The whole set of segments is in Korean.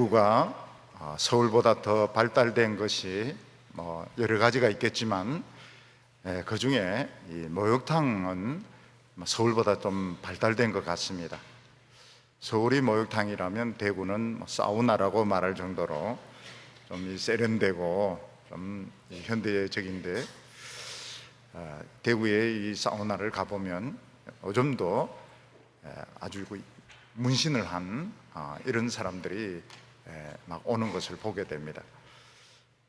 대구가 서울보다 더 발달된 것이 여러 가지가 있겠지만, 그 중에 이 목욕탕은 서울보다 좀 발달된 것 같습니다. 서울이 목욕탕이라면 대구는 사우나라고 말할 정도로 좀 세련되고 좀 현대적인데, 대구의 이 사우나를 가보면 요즘도 아주 문신을 한 이런 사람들이 막 오는 것을 보게 됩니다.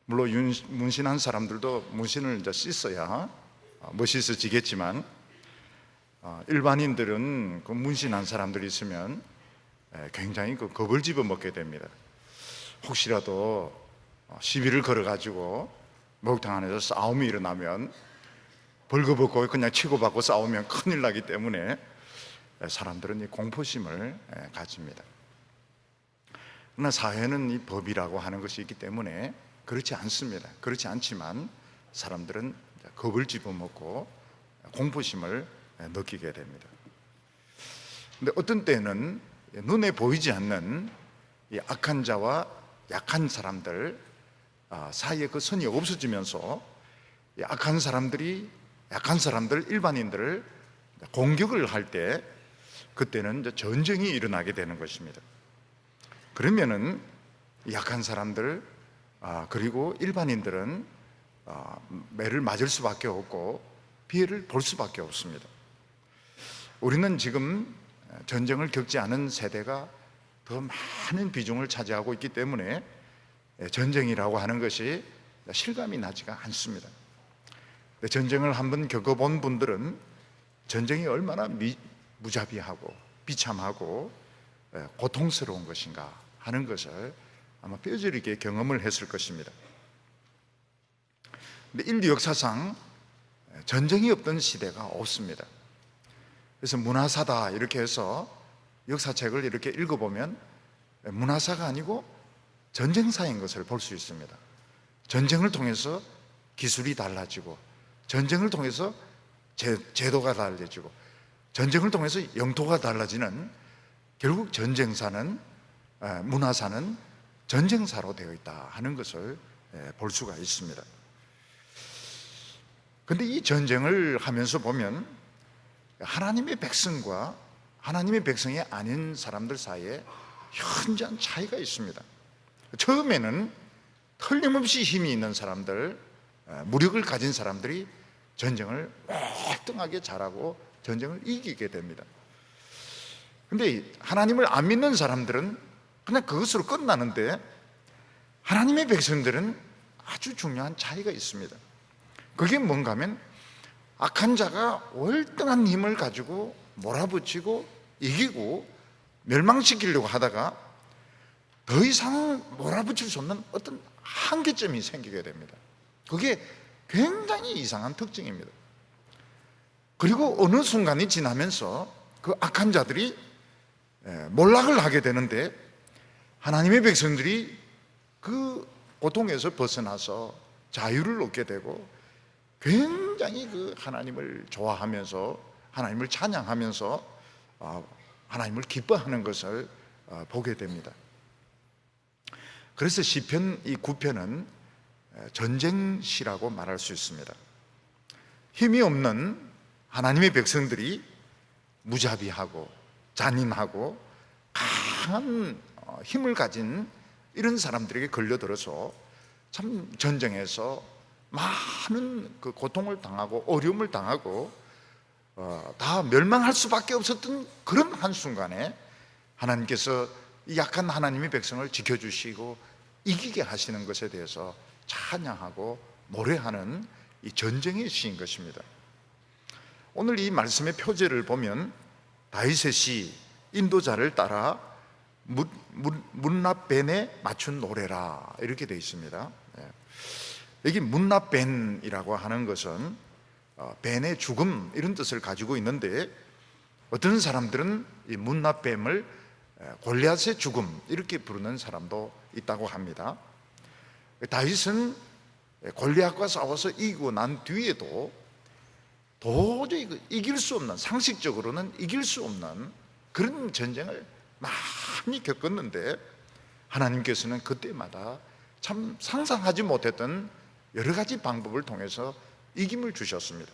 물론 문신한 사람들도 문신을 이제 씻어야 멋있어지겠지만, 일반인들은 그 문신한 사람들이 있으면 굉장히 겁을 집어먹게 됩니다. 혹시라도 시비를 걸어가지고 목욕탕 안에서 싸움이 일어나면 벌거벗고 그냥 치고받고 싸우면 큰일 나기 때문에 사람들은 이 공포심을 가집니다. 그러나 사회는 이 법이라고 하는 것이 있기 때문에 그렇지 않습니다. 그렇지 않지만 사람들은 겁을 집어먹고 공포심을 느끼게 됩니다. 근데 어떤 때는 눈에 보이지 않는 이 악한 자와 약한 사람들 사이에 그 선이 없어지면서 이 악한 사람들이 약한 사람들, 일반인들을 공격을 할 때, 그때는 이제 전쟁이 일어나게 되는 것입니다. 그러면은 약한 사람들 그리고 일반인들은 매를 맞을 수밖에 없고 피해를 볼 수밖에 없습니다. 우리는 지금 전쟁을 겪지 않은 세대가 더 많은 비중을 차지하고 있기 때문에 전쟁이라고 하는 것이 실감이 나지가 않습니다. 전쟁을 한번 겪어본 분들은 전쟁이 얼마나 무자비하고 비참하고 고통스러운 것인가 하는 것을 아마 뼈저리게 경험을 했을 것입니다. 근데 인류 역사상 전쟁이 없던 시대가 없습니다. 그래서 문화사다 이렇게 해서 역사책을 이렇게 읽어보면 문화사가 아니고 전쟁사인 것을 볼 수 있습니다. 전쟁을 통해서 기술이 달라지고, 전쟁을 통해서 제도가 달라지고, 전쟁을 통해서 영토가 달라지는, 결국 전쟁사는 문화사는 전쟁사로 되어 있다 하는 것을 볼 수가 있습니다. 그런데 이 전쟁을 하면서 보면 하나님의 백성과 하나님의 백성이 아닌 사람들 사이에 현저한 차이가 있습니다. 처음에는 틀림없이 힘이 있는 사람들, 무력을 가진 사람들이 전쟁을 월등하게 잘하고 전쟁을 이기게 됩니다. 그런데 하나님을 안 믿는 사람들은 그냥 그것으로 끝나는데, 하나님의 백성들은 아주 중요한 차이가 있습니다. 그게 뭔가 하면 악한 자가 월등한 힘을 가지고 몰아붙이고 이기고 멸망시키려고 하다가 더 이상 몰아붙일 수 없는 어떤 한계점이 생기게 됩니다. 그게 굉장히 이상한 특징입니다. 그리고 어느 순간이 지나면서 그 악한 자들이 몰락을 하게 되는데, 하나님의 백성들이 그 고통에서 벗어나서 자유를 얻게 되고 굉장히 그 하나님을 좋아하면서 하나님을 찬양하면서 하나님을 기뻐하는 것을 보게 됩니다. 그래서 시편 이 9편은 전쟁시라고 말할 수 있습니다. 힘이 없는 하나님의 백성들이 무자비하고 잔인하고 강한 힘을 가진 이런 사람들에게 걸려들어서 참 전쟁에서 많은 그 고통을 당하고 어려움을 당하고 다 멸망할 수밖에 없었던 그런 한순간에 하나님께서 이 약한 하나님의 백성을 지켜주시고 이기게 하시는 것에 대해서 찬양하고 노래하는 이 전쟁의 시인 것입니다. 오늘 이 말씀의 표제를 보면 다윗의 시 인도자를 따라 문납벤에 맞춘 노래라 이렇게 되어 있습니다. 여기 문납벤이라고 하는 것은 벤의 죽음 이런 뜻을 가지고 있는데, 어떤 사람들은 이 문납벤을 골리앗의 죽음 이렇게 부르는 사람도 있다고 합니다. 다윗은 골리앗과 싸워서 이기고 난 뒤에도 도저히 이길 수 없는, 상식적으로는 이길 수 없는 그런 전쟁을 많이 겪었는데, 하나님께서는 그때마다 참 상상하지 못했던 여러 가지 방법을 통해서 이김을 주셨습니다.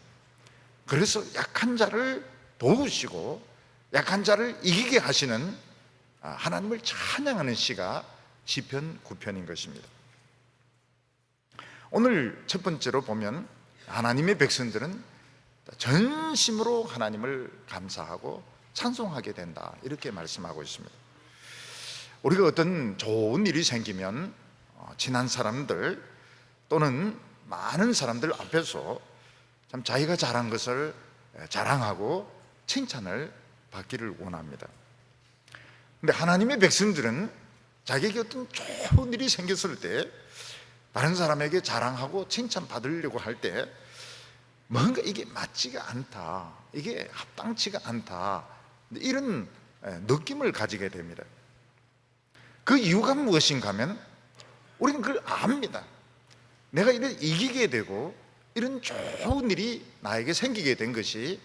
그래서 약한 자를 도우시고 약한 자를 이기게 하시는 하나님을 찬양하는 시가 시편 9편인 것입니다. 오늘 첫 번째로 보면 하나님의 백성들은 전심으로 하나님을 감사하고 찬송하게 된다, 이렇게 말씀하고 있습니다. 우리가 어떤 좋은 일이 생기면 친한 사람들 또는 많은 사람들 앞에서 참 자기가 잘한 것을 자랑하고 칭찬을 받기를 원합니다. 그런데 하나님의 백성들은 자기에게 어떤 좋은 일이 생겼을 때 다른 사람에게 자랑하고 칭찬받으려고 할 때 뭔가 이게 맞지가 않다, 이게 합당치가 않다, 이런 느낌을 가지게 됩니다. 그 이유가 무엇인가 하면 우리는 그걸 압니다. 내가 이래 이기게 되고 이런 좋은 일이 나에게 생기게 된 것이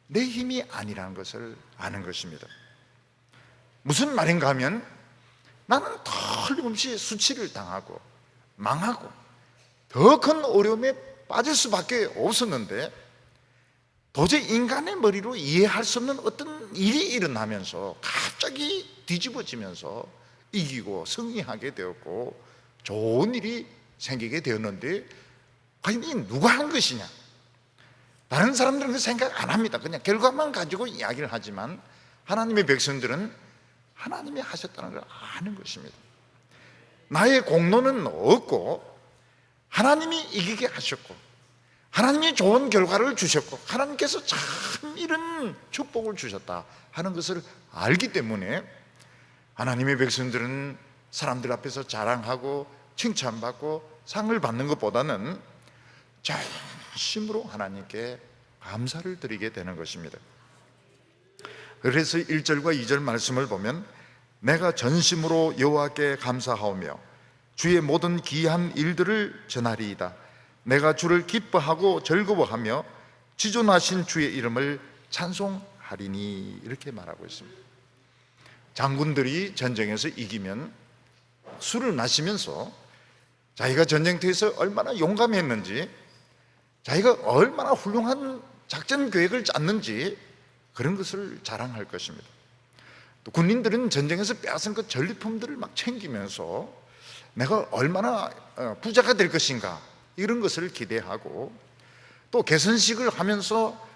내 힘이 아니라는 것을 아는 것입니다. 무슨 말인가 하면 나는 틀림없이 수치를 당하고 망하고 더 큰 어려움에 빠질 수밖에 없었는데 도저히 인간의 머리로 이해할 수 없는 어떤 일이 일어나면서 갑자기 뒤집어지면서 이기고 승리하게 되었고 좋은 일이 생기게 되었는데 과연 이 누가 한 것이냐? 다른 사람들은 그 생각 안 합니다. 그냥 결과만 가지고 이야기를 하지만 하나님의 백성들은 하나님이 하셨다는 걸 아는 것입니다. 나의 공로는 없고 하나님이 이기게 하셨고 하나님이 좋은 결과를 주셨고 하나님께서 참 이런 축복을 주셨다 하는 것을 알기 때문에 하나님의 백성들은 사람들 앞에서 자랑하고 칭찬받고 상을 받는 것보다는 전심으로 하나님께 감사를 드리게 되는 것입니다. 그래서 1절과 2절 말씀을 보면 내가 전심으로 여호와께 감사하오며 주의 모든 기이한 일들을 전하리이다. 내가 주를 기뻐하고 즐거워하며 지존하신 주의 이름을 찬송하리니, 이렇게 말하고 있습니다. 장군들이 전쟁에서 이기면 술을 마시면서 자기가 전쟁터에서 얼마나 용감했는지, 자기가 얼마나 훌륭한 작전 계획을 짰는지 그런 것을 자랑할 것입니다. 또 군인들은 전쟁에서 빼앗은 그 전리품들을 막 챙기면서 내가 얼마나 부자가 될 것인가 이런 것을 기대하고, 또 개선식을 하면서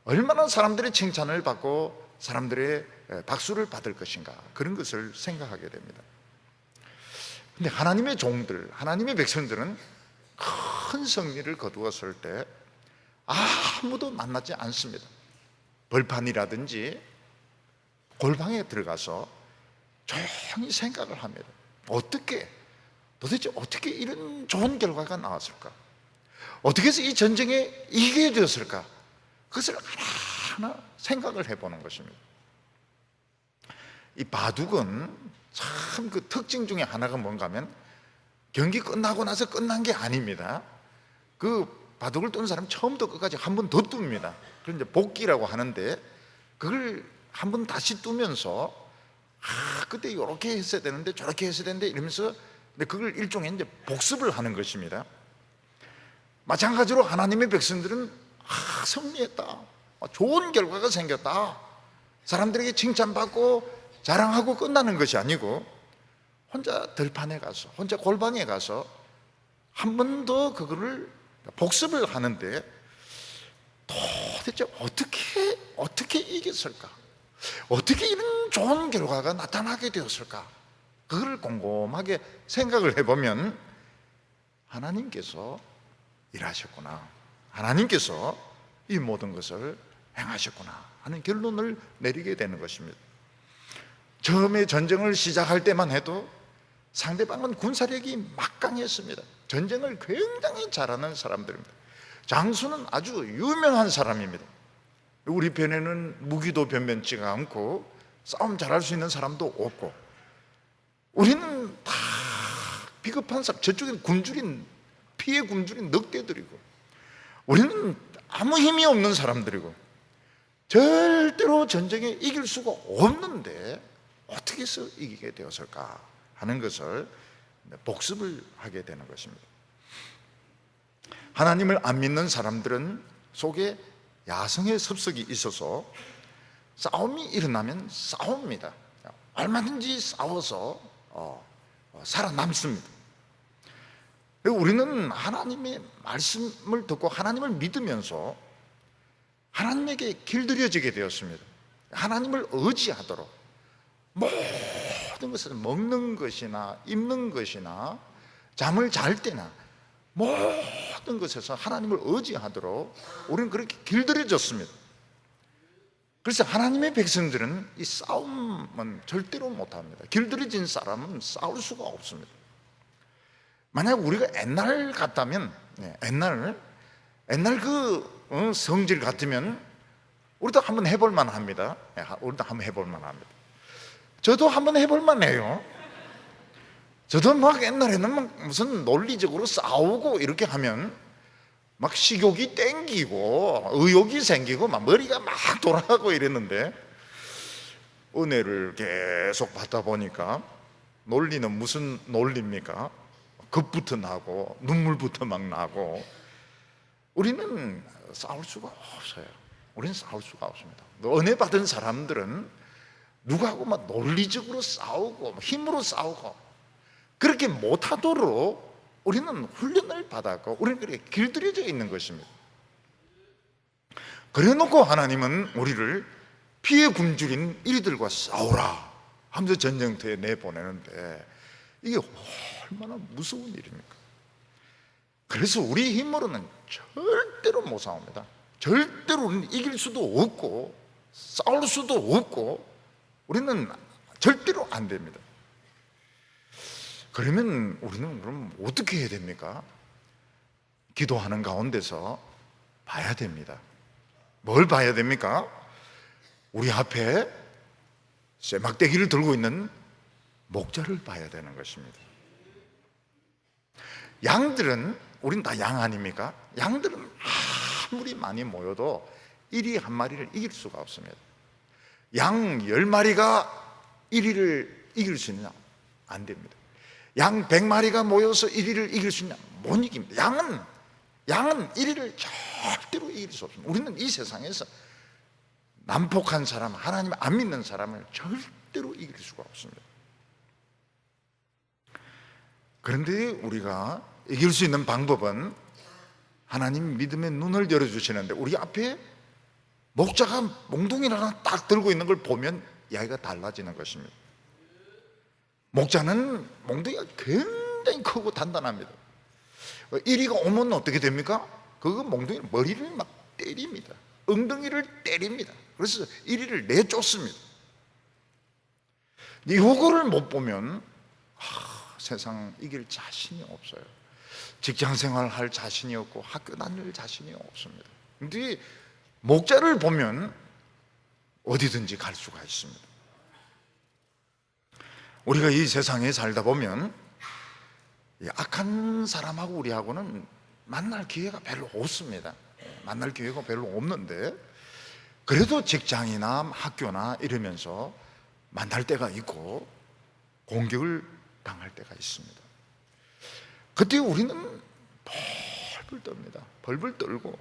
얼마나 사람들의 칭찬을 받고 사람들의 박수를 받을 것인가 그런 것을 생각하게 됩니다. 근데 하나님의 종들, 하나님의 백성들은 큰 승리를 거두었을 때 아무도 만나지 않습니다. 벌판이라든지 골방에 들어가서 조용히 생각을 합니다. 도대체 어떻게 이런 좋은 결과가 나왔을까? 어떻게 해서 이 전쟁에 이기게 되었을까? 그것을 하나하나 생각을 해보는 것입니다. 이 바둑은 참 그 특징 중에 하나가 뭔가 하면 경기 끝나고 나서 끝난 게 아닙니다. 그 바둑을 두는 사람 처음부터 끝까지 한 번 더 둡니다. 그런데 복기라고 하는데 그걸 한 번 다시 두면서 그때 이렇게 했어야 되는데 저렇게 했어야 되는데 이러면서 그걸 일종의 이제 복습을 하는 것입니다. 마찬가지로 하나님의 백성들은 승리했다, 좋은 결과가 생겼다, 사람들에게 칭찬받고 자랑하고 끝나는 것이 아니고 혼자 들판에 가서, 혼자 골방에 가서 한 번 더 그거를 복습을 하는데 도대체 어떻게 이겼을까? 어떻게 이런 좋은 결과가 나타나게 되었을까? 그걸 곰곰하게 생각을 해보면 하나님께서 일하셨구나, 하나님께서 이 모든 것을 행하셨구나 하는 결론을 내리게 되는 것입니다. 처음에 전쟁을 시작할 때만 해도 상대방은 군사력이 막강했습니다. 전쟁을 굉장히 잘하는 사람들입니다. 장수는 아주 유명한 사람입니다. 우리 편에는 무기도 변변치가 않고 싸움 잘할 수 있는 사람도 없고, 우리는 다 비겁한 사람, 저쪽엔 굶주린 피해 굶주린 늑대들이고 우리는 아무 힘이 없는 사람들이고 절대로 전쟁에 이길 수가 없는데 어떻게 해서 이기게 되었을까 하는 것을 복습을 하게 되는 것입니다. 하나님을 안 믿는 사람들은 속에 야성의 습성이 있어서 싸움이 일어나면 싸웁니다. 얼마든지 싸워서 살아남습니다. 우리는 하나님의 말씀을 듣고 하나님을 믿으면서 하나님에게 길들여지게 되었습니다. 하나님을 의지하도록 모든 것을 먹는 것이나 입는 것이나 잠을 잘 때나 모든 것에서 하나님을 의지하도록 우리는 그렇게 길들여졌습니다. 그래서 하나님의 백성들은 이 싸움은 절대로 못합니다. 길들여진 사람은 싸울 수가 없습니다. 만약 우리가 옛날 같다면, 옛날 그 성질 같으면 우리도 한번 해볼 만합니다. 우리도 한번 해볼 만합니다. 저도 한번 해볼 만해요. 저도 막 옛날에는 막 무슨 논리적으로 싸우고 이렇게 하면 막 식욕이 땡기고 의욕이 생기고 막 머리가 막 돌아가고 이랬는데, 은혜를 계속 받다 보니까 논리는 무슨 논리입니까? 겁부터 나고 눈물부터 막 나고, 우리는 싸울 수가 없어요. 우리는 싸울 수가 없습니다. 은혜 받은 사람들은 누구하고 막 논리적으로 싸우고 힘으로 싸우고 그렇게 못하도록 우리는 훈련을 받았고 우리는 그렇게 길들여져 있는 것입니다. 그래놓고 하나님은 우리를 피에 굶주린 이리들과 싸우라 하면서 전쟁터에 내보내는데, 이게 얼마나 무서운 일입니까? 그래서 우리 힘으로는 절대로 못 싸웁니다. 절대로 이길 수도 없고 싸울 수도 없고 우리는 절대로 안 됩니다. 그러면 우리는 그럼 어떻게 해야 됩니까? 기도하는 가운데서 봐야 됩니다. 뭘 봐야 됩니까? 우리 앞에 쇠막대기를 들고 있는 목자를 봐야 되는 것입니다. 양들은, 우린 다 양 아닙니까? 양들은 아무리 많이 모여도 이리 한 마리를 이길 수가 없습니다. 양 10마리가 1위를 이길 수 있느냐? 안 됩니다. 양 100마리가 모여서 1위를 이길 수 있느냐? 못 이깁니다. 양은 1위를 절대로 이길 수 없습니다. 우리는 이 세상에서 난폭한 사람, 하나님 안 믿는 사람을 절대로 이길 수가 없습니다. 그런데 우리가 이길 수 있는 방법은 하나님 믿음의 눈을 열어주시는데, 우리 앞에 목자가 몽둥이를 하나 딱 들고 있는 걸 보면 이야기가 달라지는 것입니다. 목자는 몽둥이가 굉장히 크고 단단합니다. 이리가 오면 어떻게 됩니까? 그 몽둥이 머리를 막 때립니다. 엉덩이를 때립니다. 그래서 이리를 내쫓습니다. 이거를 못 보면 세상 이길 자신이 없어요. 직장생활 할 자신이 없고 학교 다닐 자신이 없습니다. 근데 목자를 보면 어디든지 갈 수가 있습니다. 우리가 이 세상에 살다 보면 악한 사람하고 우리하고는 만날 기회가 별로 없습니다. 만날 기회가 별로 없는데, 그래도 직장이나 학교나 이러면서 만날 때가 있고 공격을 당할 때가 있습니다. 그때 우리는 벌벌 떱니다. 벌벌 떨고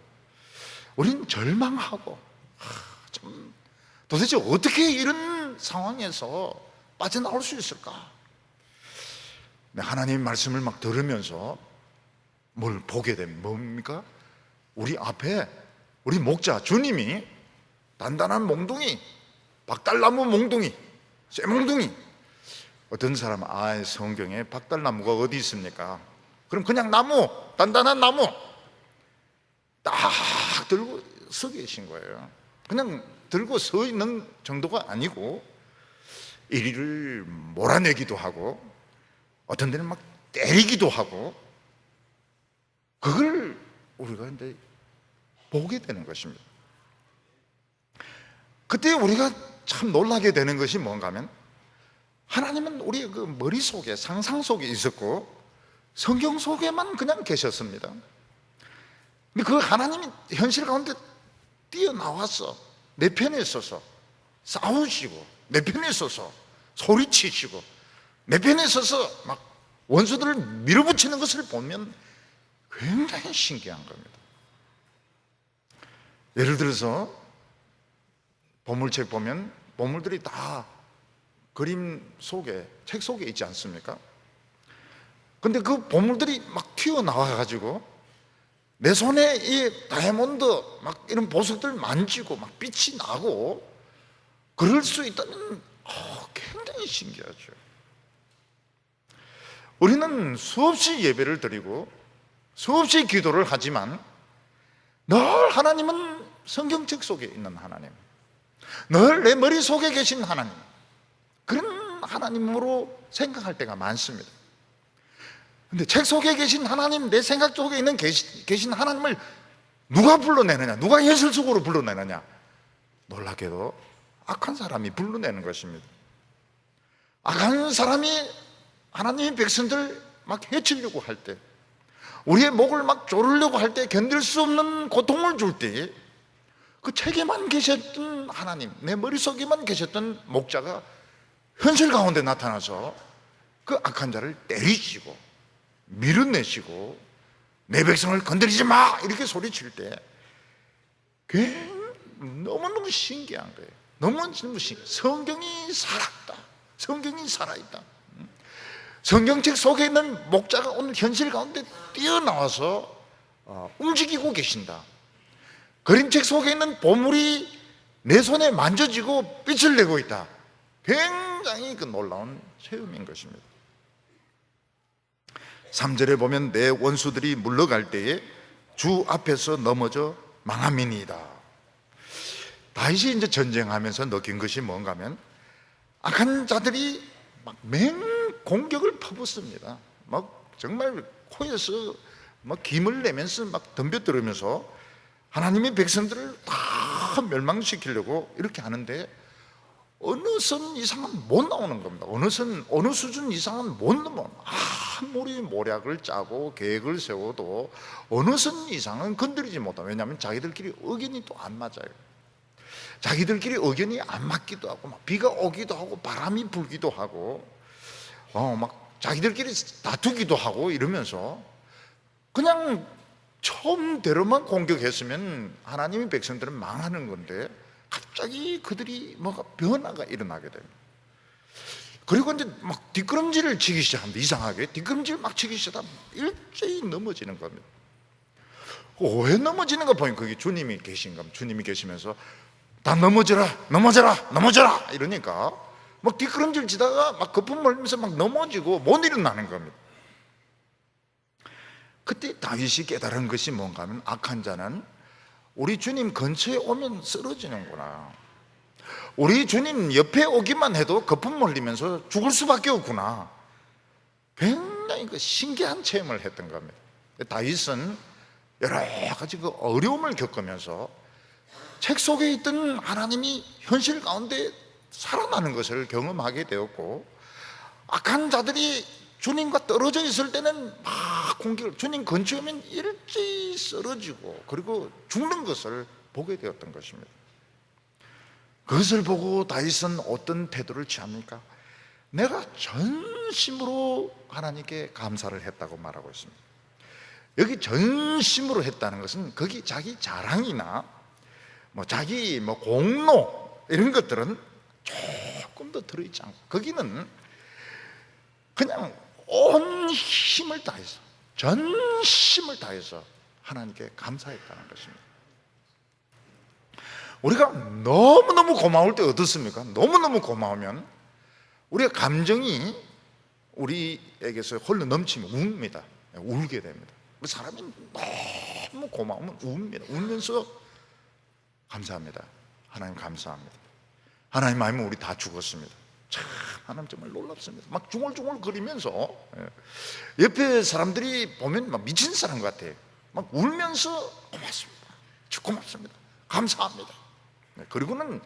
우리는 절망하고, 좀 도대체 어떻게 이런 상황에서 빠져나올 수 있을까? 하나님 말씀을 막 들으면서 뭘 보게 되면 뭡니까? 우리 앞에 우리 목자 주님이 단단한 몽둥이, 박달나무 몽둥이, 쇠몽둥이. 어떤 사람은 성경에 박달나무가 어디 있습니까? 그럼 그냥 나무, 단단한 나무 딱 들고 서 계신 거예요. 그냥 들고 서 있는 정도가 아니고 이리를 몰아내기도 하고 어떤 데는 막 때리기도 하고, 그걸 우리가 이제 보게 되는 것입니다. 그때 우리가 참 놀라게 되는 것이 뭔가 하면, 하나님은 우리의 그 머릿속에, 상상 속에 있었고 성경 속에만 그냥 계셨습니다. 근데 그 하나님이 현실 가운데 뛰어나와서 내 편에 있어서 싸우시고 내 편에 있어서 소리치시고 내 편에 서서 막 원수들을 밀어붙이는 것을 보면 굉장히 신기한 겁니다. 예를 들어서 보물책 보면 보물들이 다 그림 속에, 책 속에 있지 않습니까? 근데 그 보물들이 막 튀어나와가지고 내 손에 이 다이아몬드 막 이런 보석들 만지고 막 빛이 나고 그럴 수 있다면 굉장히 신기하죠. 우리는 수없이 예배를 드리고 수없이 기도를 하지만 늘 하나님은 성경책 속에 있는 하나님, 늘 내 머릿속에 계신 하나님, 그런 하나님으로 생각할 때가 많습니다. 근데 책 속에 계신 하나님, 내 생각 속에 있는 계신 하나님을 누가 불러내느냐, 누가 현실 속으로 불러내느냐? 놀랍게도 악한 사람이 불러내는 것입니다. 악한 사람이 하나님의 백성들 막 해치려고 할 때, 우리의 목을 막 조르려고 할 때, 견딜 수 없는 고통을 줄 때, 그 책에만 계셨던 하나님, 내 머릿속에만 계셨던 목자가 현실 가운데 나타나서 그 악한 자를 때리시고 밀어내시고 내 백성을 건드리지 마! 이렇게 소리칠 때 너무너무 신기한 거예요. 너무너무 신기해요. 성경이 살았다. 성경이 살아있다. 성경책 속에 있는 목자가 오늘 현실 가운데 뛰어나와서 움직이고 계신다. 그림책 속에 있는 보물이 내 손에 만져지고 빛을 내고 있다. 굉장히 그 놀라운 체험인 것입니다. 3절에 보면 내 원수들이 물러갈 때에 주 앞에서 넘어져 망함이니이다. 다윗이 이제 전쟁하면서 느낀 것이 뭔가 하면 악한 자들이 막 맹공격을 퍼붓습니다. 막 정말 코에서 막 김을 내면서 막 덤벼들으면서 하나님의 백성들을 다 멸망시키려고 이렇게 하는데 어느 선 이상은 못 나오는 겁니다. 어느 수준 이상은 못 넘어. 아무리 모략을 짜고 계획을 세워도 어느 선 이상은 건드리지 못하고, 왜냐하면 자기들끼리 의견이 또 안 맞아요. 자기들끼리 의견이 안 맞기도 하고, 막 비가 오기도 하고, 바람이 불기도 하고, 막 자기들끼리 다투기도 하고 이러면서 그냥 처음대로만 공격했으면 하나님의 백성들은 망하는 건데 갑자기 그들이 뭐가 변화가 일어나게 됩니다. 그리고 이제 막 뒷걸음질을 치기 시작합니다. 이상하게 뒷걸음질 막 치기 시작하면 일제히 넘어지는 겁니다. 왜 넘어지는 거 보면 그게 주님이 계신 겁니다. 주님이 계시면서 다 넘어져라 이러니까 막 뒷걸음질 치다가 막 거품 몰면서 막 넘어지고 못 일어나는 겁니다. 그때 다윗이 깨달은 것이 뭔가 하면 악한 자는 우리 주님 근처에 오면 쓰러지는구나. 우리 주님 옆에 오기만 해도 거품 몰리면서 죽을 수밖에 없구나. 굉장히 그 신기한 체험을 했던 겁니다. 다윗은 여러 가지 그 어려움을 겪으면서 책 속에 있던 하나님이 현실 가운데 살아나는 것을 경험하게 되었고, 악한 자들이 주님과 떨어져 있을 때는 막 공격을, 주님 근처에 오면 일제히 쓰러지고 그리고 죽는 것을 보게 되었던 것입니다. 그것을 보고 다윗은 어떤 태도를 취합니까? 내가 전심으로 하나님께 감사를 했다고 말하고 있습니다. 여기 전심으로 했다는 것은 거기 자기 자랑이나 뭐 자기 뭐 공로 이런 것들은 조금 더 들어있지 않고, 거기는 그냥 온 힘을 다해서, 전심을 다해서 하나님께 감사했다는 것입니다. 우리가 너무너무 고마울 때 어떻습니까? 너무너무 고마우면 우리가 감정이 우리에게서 흘러 넘치면 웁니다. 울게 됩니다. 그 사람이 너무 고마우면 웁니다. 울면서 감사합니다. 하나님 감사합니다. 하나님 아니면 우리 다 죽었습니다. 참 하나님 정말 놀랍습니다. 막 중얼중얼 거리면서 옆에 사람들이 보면 막 미친 사람 같아요. 막 울면서 고맙습니다. 고맙습니다. 감사합니다. 그리고는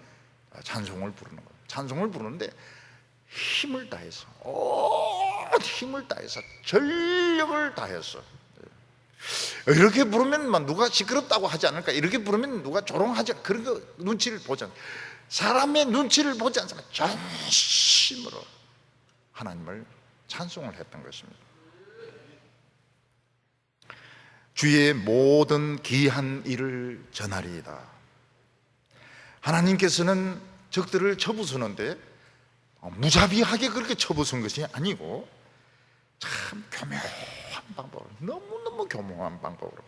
찬송을 부르는 거예요. 찬송을 부르는데 힘을 다해서, 힘을 다해서, 전력을 다해서. 이렇게 부르면 막 누가 시끄럽다고 하지 않을까? 이렇게 부르면 누가 조롱하지 않을까? 그런 거 눈치를 보지 않을까? 사람의 눈치를 보지 않습니다. 전심으로 하나님을 찬송을 했던 것입니다. 주의 모든 기한 일을 전하리이다. 하나님께서는 적들을 쳐부수는데 무자비하게 그렇게 쳐부순 것이 아니고 참 교묘한 방법으로, 너무너무 교묘한 방법으로.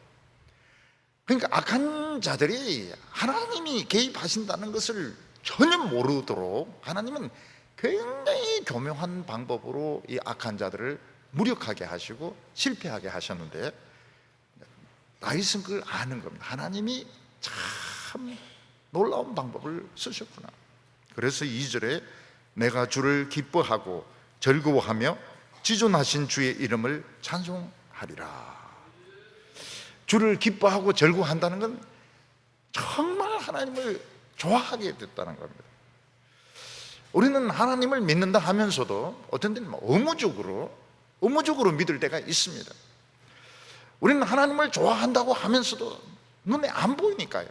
그러니까 악한 자들이 하나님이 개입하신다는 것을 전혀 모르도록 하나님은 굉장히 교묘한 방법으로 이 악한 자들을 무력하게 하시고 실패하게 하셨는데, 다윗은 그걸 아는 겁니다. 하나님이 참 놀라운 방법을 쓰셨구나. 그래서 2절에 내가 주를 기뻐하고 즐거워하며 지존하신 주의 이름을 찬송하리라. 주를 기뻐하고 즐거워한다는 건 정말 하나님을 좋아하게 됐다는 겁니다. 우리는 하나님을 믿는다 하면서도 어떤 때는 의무적으로 믿을 때가 있습니다. 우리는 하나님을 좋아한다고 하면서도 눈에 안 보이니까요,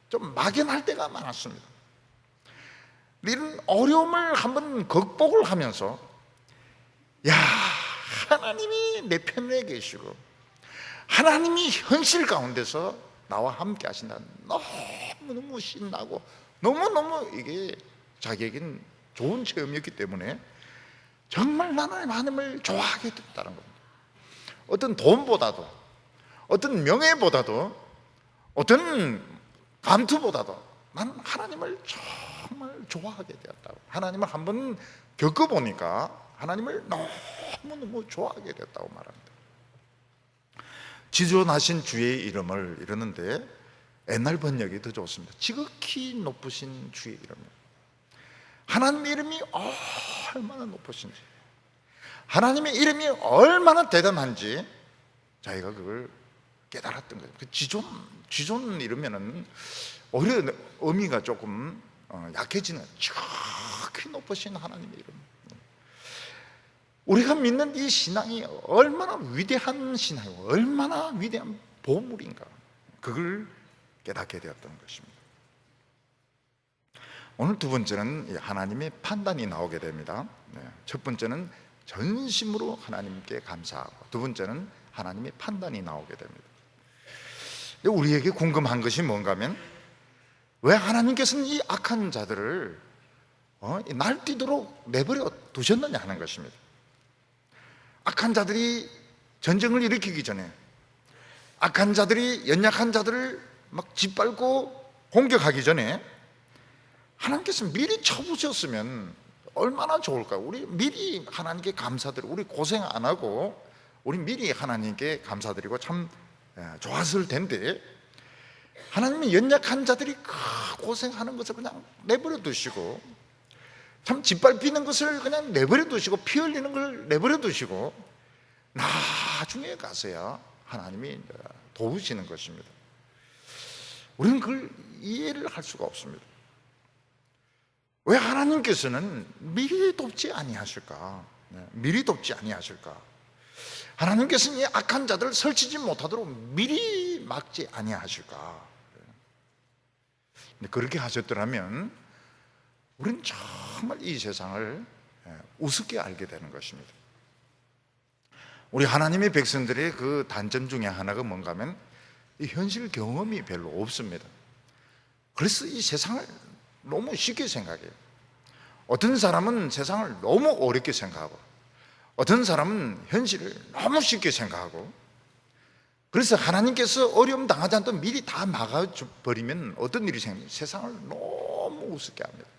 좀 막연할 때가 많았습니다. 이런 어려움을 한번 극복을 하면서, 야, 하나님이 내 편에 계시고 하나님이 현실 가운데서 나와 함께 하신다, 너무너무 신나고 너무너무 이게 자기에겐 좋은 체험이었기 때문에 정말 나는 하나님을 좋아하게 됐다는 겁니다. 어떤 돈보다도, 어떤 명예보다도, 어떤 감투보다도 나는 하나님을 정말 좋아하게 되었다고. 하나님을 한번 겪어보니까 하나님을 너무너무 좋아하게 됐다고 말합니다. 지존하신 주의 이름을 이러는데 옛날 번역이 더 좋습니다. 지극히 높으신 주의 이름을. 하나님의 이름이 얼마나 높으신지, 하나님의 이름이 얼마나 대단한지 자기가 그걸 깨달았던 거예요. 지존 이러면은 오히려 의미가 조금 약해지는, 지극히 높으신 하나님의 이름. 우리가 믿는 이 신앙이 얼마나 위대한 신앙이고 얼마나 위대한 보물인가, 그걸 깨닫게 되었던 것입니다. 오늘 두 번째는 하나님의 판단이 나오게 됩니다. 첫 번째는 전심으로 하나님께 감사하고, 두 번째는 하나님의 판단이 나오게 됩니다. 우리에게 궁금한 것이 뭔가 하면, 왜 하나님께서는 이 악한 자들을 날뛰도록 내버려 두셨느냐 하는 것입니다. 악한 자들이 전쟁을 일으키기 전에, 악한 자들이 연약한 자들을 막 짓밟고 공격하기 전에 하나님께서 미리 쳐부셨으면 얼마나 좋을까요? 우리 미리 하나님께 감사드리고, 우리 고생 안 하고 우리 미리 하나님께 감사드리고 참 좋았을 텐데, 하나님은 연약한 자들이 고생하는 것을 그냥 내버려 두시고, 참 짓밟히는 것을 그냥 내버려 두시고, 피 흘리는 걸 내버려 두시고 나중에 가서야 하나님이 도우시는 것입니다. 우리는 그걸 이해를 할 수가 없습니다. 왜 하나님께서는 미리 돕지 아니하실까? 미리 돕지 아니하실까? 하나님께서는 이 악한 자들을 설치지 못하도록 미리 막지 아니하실까? 그렇게 하셨더라면 우리는 정말 이 세상을 우습게 알게 되는 것입니다. 우리 하나님의 백성들의 그 단점 중에 하나가 뭔가 하면 이 현실 경험이 별로 없습니다. 그래서 이 세상을 너무 쉽게 생각해요. 어떤 사람은 세상을 너무 어렵게 생각하고, 어떤 사람은 현실을 너무 쉽게 생각하고, 그래서 하나님께서 어려움 당하지 않도록 미리 다 막아버리면 어떤 일이 생깁니까? 세상을 너무 우습게 합니다.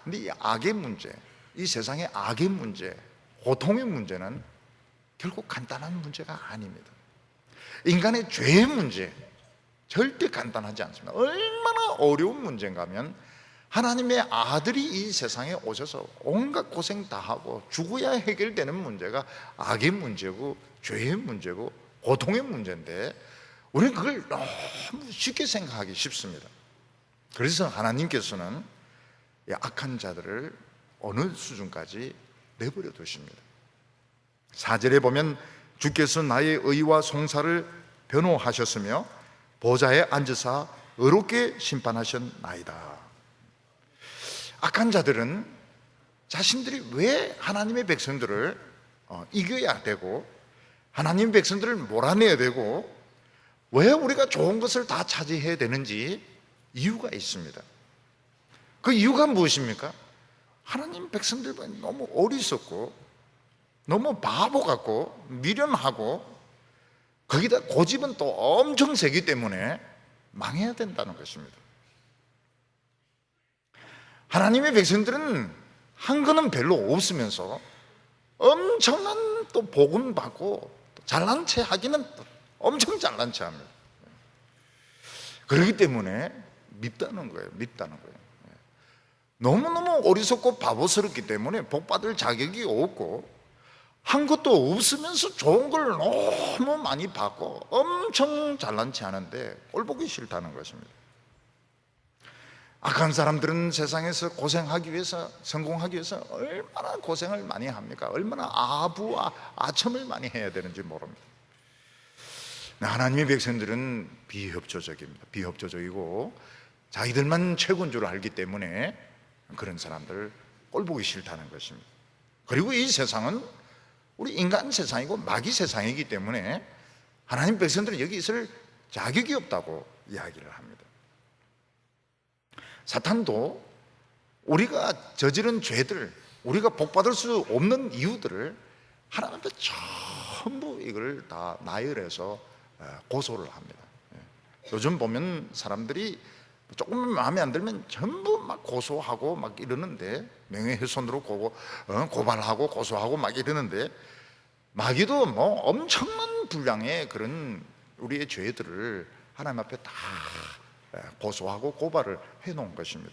근데 이 악의 문제, 이 세상의 악의 문제, 고통의 문제는 결국 간단한 문제가 아닙니다. 인간의 죄의 문제 절대 간단하지 않습니다. 얼마나 어려운 문제인가 하면, 하나님의 아들이 이 세상에 오셔서 온갖 고생 다 하고 죽어야 해결되는 문제가 악의 문제고 죄의 문제고 고통의 문제인데, 우리는 그걸 너무 쉽게 생각하기 쉽습니다. 그래서 하나님께서는 이 악한 자들을 어느 수준까지 내버려 두십니다. 4절에 보면 주께서 나의 의와 송사를 변호하셨으며 보좌에 앉으사 의롭게 심판하셨나이다. 악한 자들은 자신들이 왜 하나님의 백성들을 이겨야 되고 하나님의 백성들을 몰아내야 되고 왜 우리가 좋은 것을 다 차지해야 되는지 이유가 있습니다. 그 이유가 무엇입니까? 하나님 백성들은 너무 어리석고 너무 바보 같고 미련하고 거기다 고집은 또 엄청 세기 때문에 망해야 된다는 것입니다. 하나님의 백성들은 한 거는 별로 없으면서 엄청난 또 복음 받고 잘난 체 하기는 엄청 잘난 체 합니다. 그렇기 때문에 밉다는 거예요. 너무너무 어리석고 바보스럽기 때문에 복 받을 자격이 없고 한 것도 없으면서 좋은 걸 너무 많이 받고 엄청 잘난 체 하는데 꼴 보기 싫다는 것입니다. 악한 사람들은 세상에서 고생하기 위해서, 성공하기 위해서 얼마나 고생을 많이 합니까? 얼마나 아첨을 많이 해야 되는지 모릅니다. 하나님의 백성들은 비협조적입니다. 비협조적이고 자기들만 최고인 줄 알기 때문에 그런 사람들 꼴 보기 싫다는 것입니다. 그리고 이 세상은 우리 인간 세상이고 마귀 세상이기 때문에 하나님 백성들은 여기 있을 자격이 없다고 이야기를 합니다. 사탄도 우리가 저지른 죄들, 우리가 복받을 수 없는 이유들을 하나님께 전부 이걸 다 나열해서 고소를 합니다. 요즘 보면 사람들이 조금 마음에 안 들면 전부 막 고소하고 막 이러는데, 명예훼손으로 고발하고 고소하고 막 이러는데, 마귀도 뭐 엄청난 분량의 그런 우리의 죄들을 하나님 앞에 다 고소하고 고발을 해놓은 것입니다.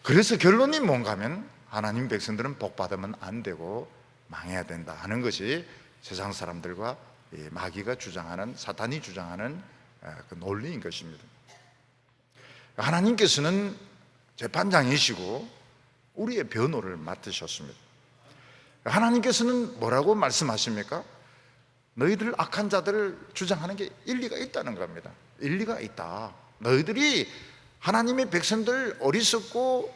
그래서 결론이 뭔가 하면 하나님 백성들은 복받으면 안 되고 망해야 된다 하는 것이 세상 사람들과 마귀가 주장하는, 사탄이 주장하는 그 논리인 것입니다. 하나님께서는 재판장이시고 우리의 변호를 맡으셨습니다. 하나님께서는 뭐라고 말씀하십니까? 너희들 악한 자들을 주장하는 게 일리가 있다는 겁니다. 일리가 있다. 너희들이 하나님의 백성들 어리석고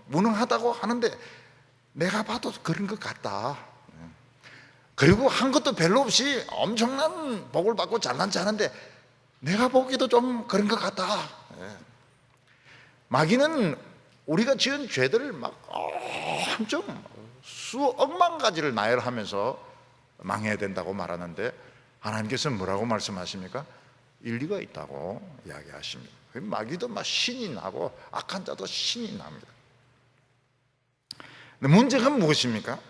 무능하다고 하는데 내가 봐도 그런 것 같다. 그리고 한 것도 별로 없이 엄청난 복을 받고 잘난 체 하는데 내가 보기도 좀 그런 것 같다. 마귀는 우리가 지은 죄들을 막 엄청 수억만 가지를 나열하면서 망해야 된다고 말하는데 하나님께서는 뭐라고 말씀하십니까? 일리가 있다고 이야기하십니다. 마귀도 막 신이 나고 악한 자도 신이 납니다. 근데 문제가 무엇입니까?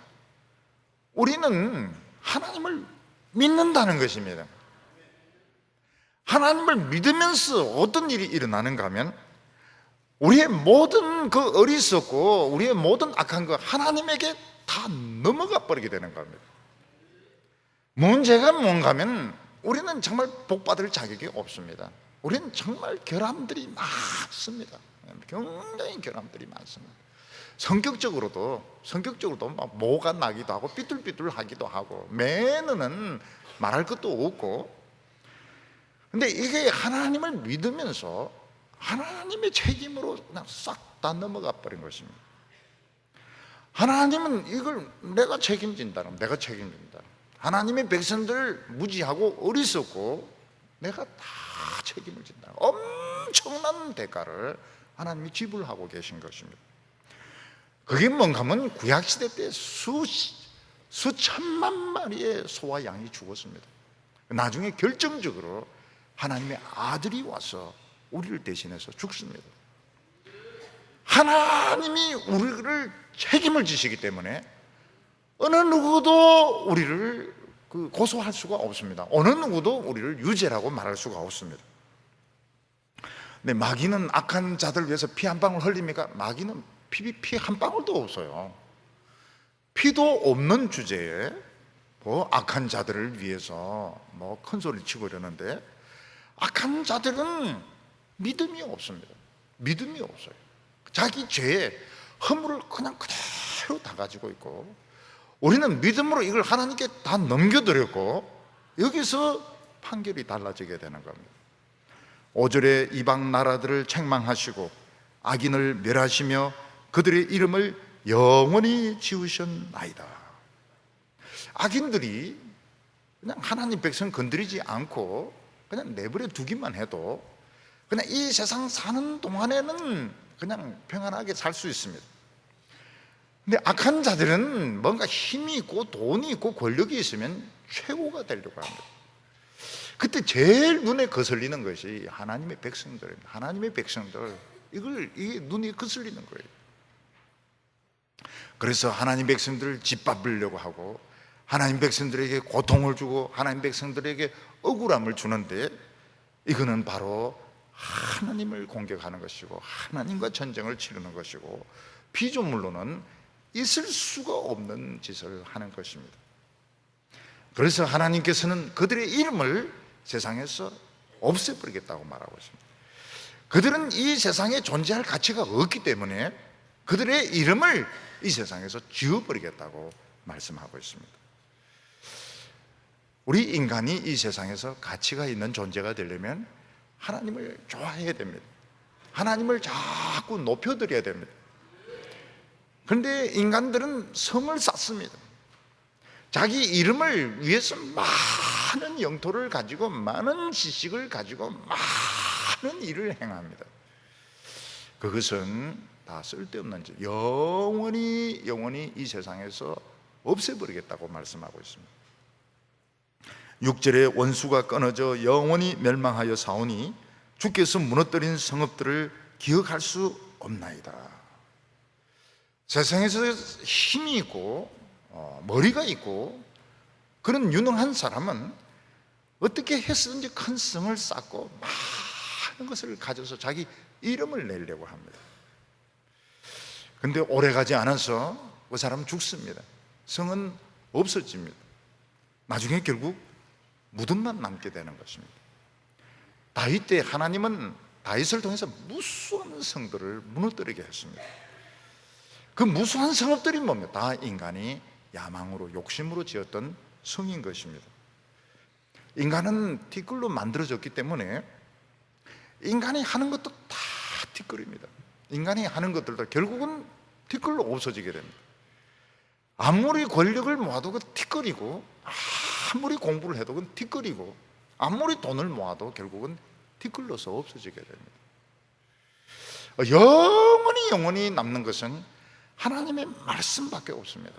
우리는 하나님을 믿는다는 것입니다. 하나님을 믿으면서 어떤 일이 일어나는가 하면 우리의 모든 그 어리석고 우리의 모든 악한 거 하나님에게 다 넘어가 버리게 되는 겁니다. 문제가 뭔가 하면 우리는 정말 복받을 자격이 없습니다. 우리는 정말 결함들이 많습니다. 굉장히 결함들이 많습니다. 성격적으로도 막 모가 나기도 하고 삐뚤삐뚤하기도 하고 매너는 말할 것도 없고, 근데 이게 하나님을 믿으면서 하나님의 책임으로 그냥 싹 다 넘어가 버린 것입니다. 하나님은 이걸 내가 책임진다는, 내가 책임진다. 하나님의 백성들 무지하고 어리석고 내가 다 책임을 진다. 엄청난 대가를 하나님이 지불하고 계신 것입니다. 그게 뭔가 하면 구약시대 때 수천만 마리의 소와 양이 죽었습니다. 나중에 결정적으로 하나님의 아들이 와서 우리를 대신해서 죽습니다. 하나님이 우리를 책임을 지시기 때문에 어느 누구도 우리를 고소할 수가 없습니다. 어느 누구도 우리를 유죄라고 말할 수가 없습니다. 근데 마귀는 악한 자들 위해서 피 한 방울 흘립니까? 마귀는 피 한 방울도 없어요. 피도 없는 주제에 악한 자들을 위해서 큰 소리를 치고 이러는데, 악한 자들은 믿음이 없습니다. 믿음이 없어요. 자기 죄의 허물을 그냥 그대로 다 가지고 있고, 우리는 믿음으로 이걸 하나님께 다 넘겨드렸고 여기서 판결이 달라지게 되는 겁니다. 5절에 이방 나라들을 책망하시고 악인을 멸하시며 그들의 이름을 영원히 지우셨나이다. 악인들이 그냥 하나님 백성 건드리지 않고 그냥 내버려 두기만 해도 그냥 이 세상 사는 동안에는 그냥 평안하게 살 수 있습니다. 근데 악한 자들은 뭔가 힘이 있고 돈이 있고 권력이 있으면 최고가 되려고 합니다. 그때 제일 눈에 거슬리는 것이 하나님의 백성들입니다. 하나님의 백성들, 이게 눈이 거슬리는 거예요. 그래서 하나님 백성들을 짓밟으려고 하고 하나님 백성들에게 고통을 주고 하나님 백성들에게 억울함을 주는데, 이거는 바로 하나님을 공격하는 것이고 하나님과 전쟁을 치르는 것이고 피조물로는 있을 수가 없는 짓을 하는 것입니다. 그래서 하나님께서는 그들의 이름을 세상에서 없애버리겠다고 말하고 있습니다. 그들은 이 세상에 존재할 가치가 없기 때문에 그들의 이름을 이 세상에서 지워버리겠다고 말씀하고 있습니다. 우리 인간이 이 세상에서 가치가 있는 존재가 되려면 하나님을 좋아해야 됩니다. 하나님을 자꾸 높여드려야 됩니다. 그런데 인간들은 성을 쌓습니다. 자기 이름을 위해서 많은 영토를 가지고 많은 지식을 가지고 많은 일을 행합니다. 그것은 다 쓸데없는 짓, 영원히 이 세상에서 없애버리겠다고 말씀하고 있습니다. 6절에 원수가 끊어져 영원히 멸망하여 사오니 주께서 무너뜨린 성읍들을 기억할 수 없나이다. 세상에서 힘이 있고 머리가 있고 그런 유능한 사람은 어떻게 해서든지 큰 성을 쌓고 많은 것을 가져서 자기 이름을 내려고 합니다. 그런데 오래가지 않아서 그 사람은 죽습니다. 성은 없어집니다. 나중에 결국 무덤만 남게 되는 것입니다. 다윗 때 하나님은 다윗을 통해서 무수한 성들을 무너뜨리게 했습니다. 그 무수한 성읍들이 뭡니까? 다 인간이 야망으로 욕심으로 지었던 성인 것입니다. 인간은 티끌로 만들어졌기 때문에 인간이 하는 것도 다 티끌입니다. 인간이 하는 것들도 결국은 티끌로 없어지게 됩니다. 아무리 권력을 모아도 그 티끌이고, 아무리 공부를 해도 그건 티끌이고, 아무리 돈을 모아도 결국은 티끌로서 없어지게 됩니다. 영원히 남는 것은 하나님의 말씀밖에 없습니다.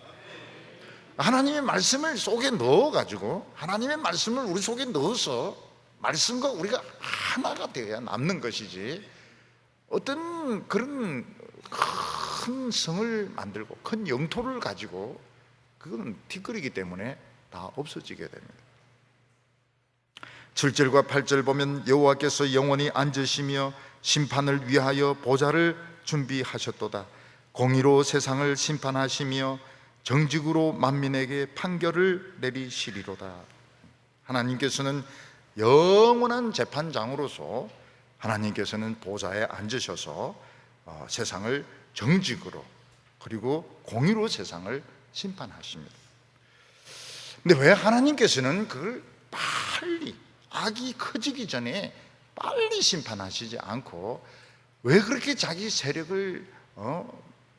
하나님의 말씀을 속에 넣어가지고 하나님의 말씀을 우리 속에 넣어서 말씀과 우리가 하나가 되어야 남는 것이지, 어떤 그런 큰 성을 만들고 큰 영토를 가지고 그건 티끌이기 때문에 다 없어지게 됩니다. 7절과 8절 보면 여호와께서 영원히 앉으시며 심판을 위하여 보좌를 준비하셨도다. 공의로 세상을 심판하시며 정직으로 만민에게 판결을 내리시리로다. 하나님께서는 영원한 재판장으로서 하나님께서는 보좌에 앉으셔서 세상을 정직으로 그리고 공의로 세상을 심판하십니다. 근데 왜 하나님께서는 그걸 빨리, 악이 커지기 전에 빨리 심판하시지 않고 왜 그렇게 자기 세력을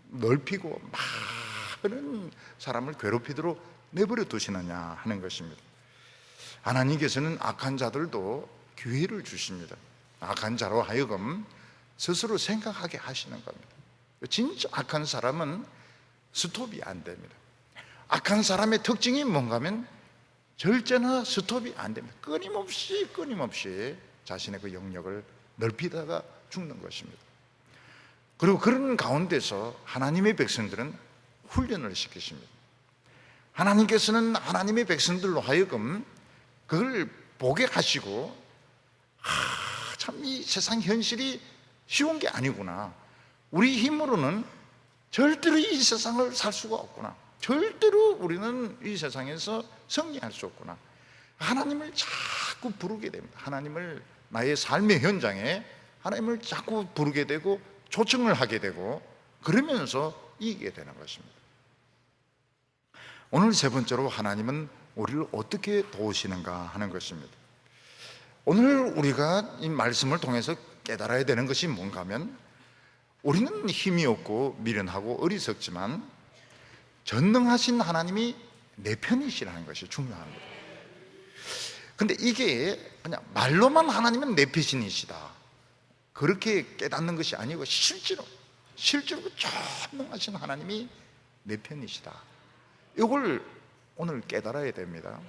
넓히고 많은 사람을 괴롭히도록 내버려 두시느냐 하는 것입니다. 하나님께서는 악한 자들도 기회를 주십니다. 악한 자로 하여금 스스로 생각하게 하시는 겁니다. 진짜 악한 사람은 스톱이 안 됩니다. 악한 사람의 특징이 뭔가 하면 절제나 스톱이 안 됩니다. 끊임없이 자신의 그 영역을 넓히다가 죽는 것입니다. 그리고 그런 가운데서 하나님의 백성들은 훈련을 시키십니다. 하나님께서는 하나님의 백성들로 하여금 그걸 보게 하시고, 참 이 세상 현실이 쉬운 게 아니구나, 우리 힘으로는 절대로 이 세상을 살 수가 없구나, 절대로 우리는 이 세상에서 승리할 수 없구나, 하나님을 자꾸 부르게 됩니다. 하나님을 나의 삶의 현장에 하나님을 자꾸 부르게 되고 초청을 하게 되고 그러면서 이기게 되는 것입니다. 오늘 세 번째로 하나님은 우리를 어떻게 도우시는가 하는 것입니다. 오늘 우리가 이 말씀을 통해서 깨달아야 되는 것이 뭔가 하면, 우리는 힘이 없고 미련하고 어리석지만 전능하신 하나님이 내 편이시라는 것이 중요한 거예요. 근데 이게 그냥 말로만 하나님은 내 편이시다 그렇게 깨닫는 것이 아니고 실제로 전능하신 하나님이 내 편이시다, 이걸 오늘 깨달아야 됩니다.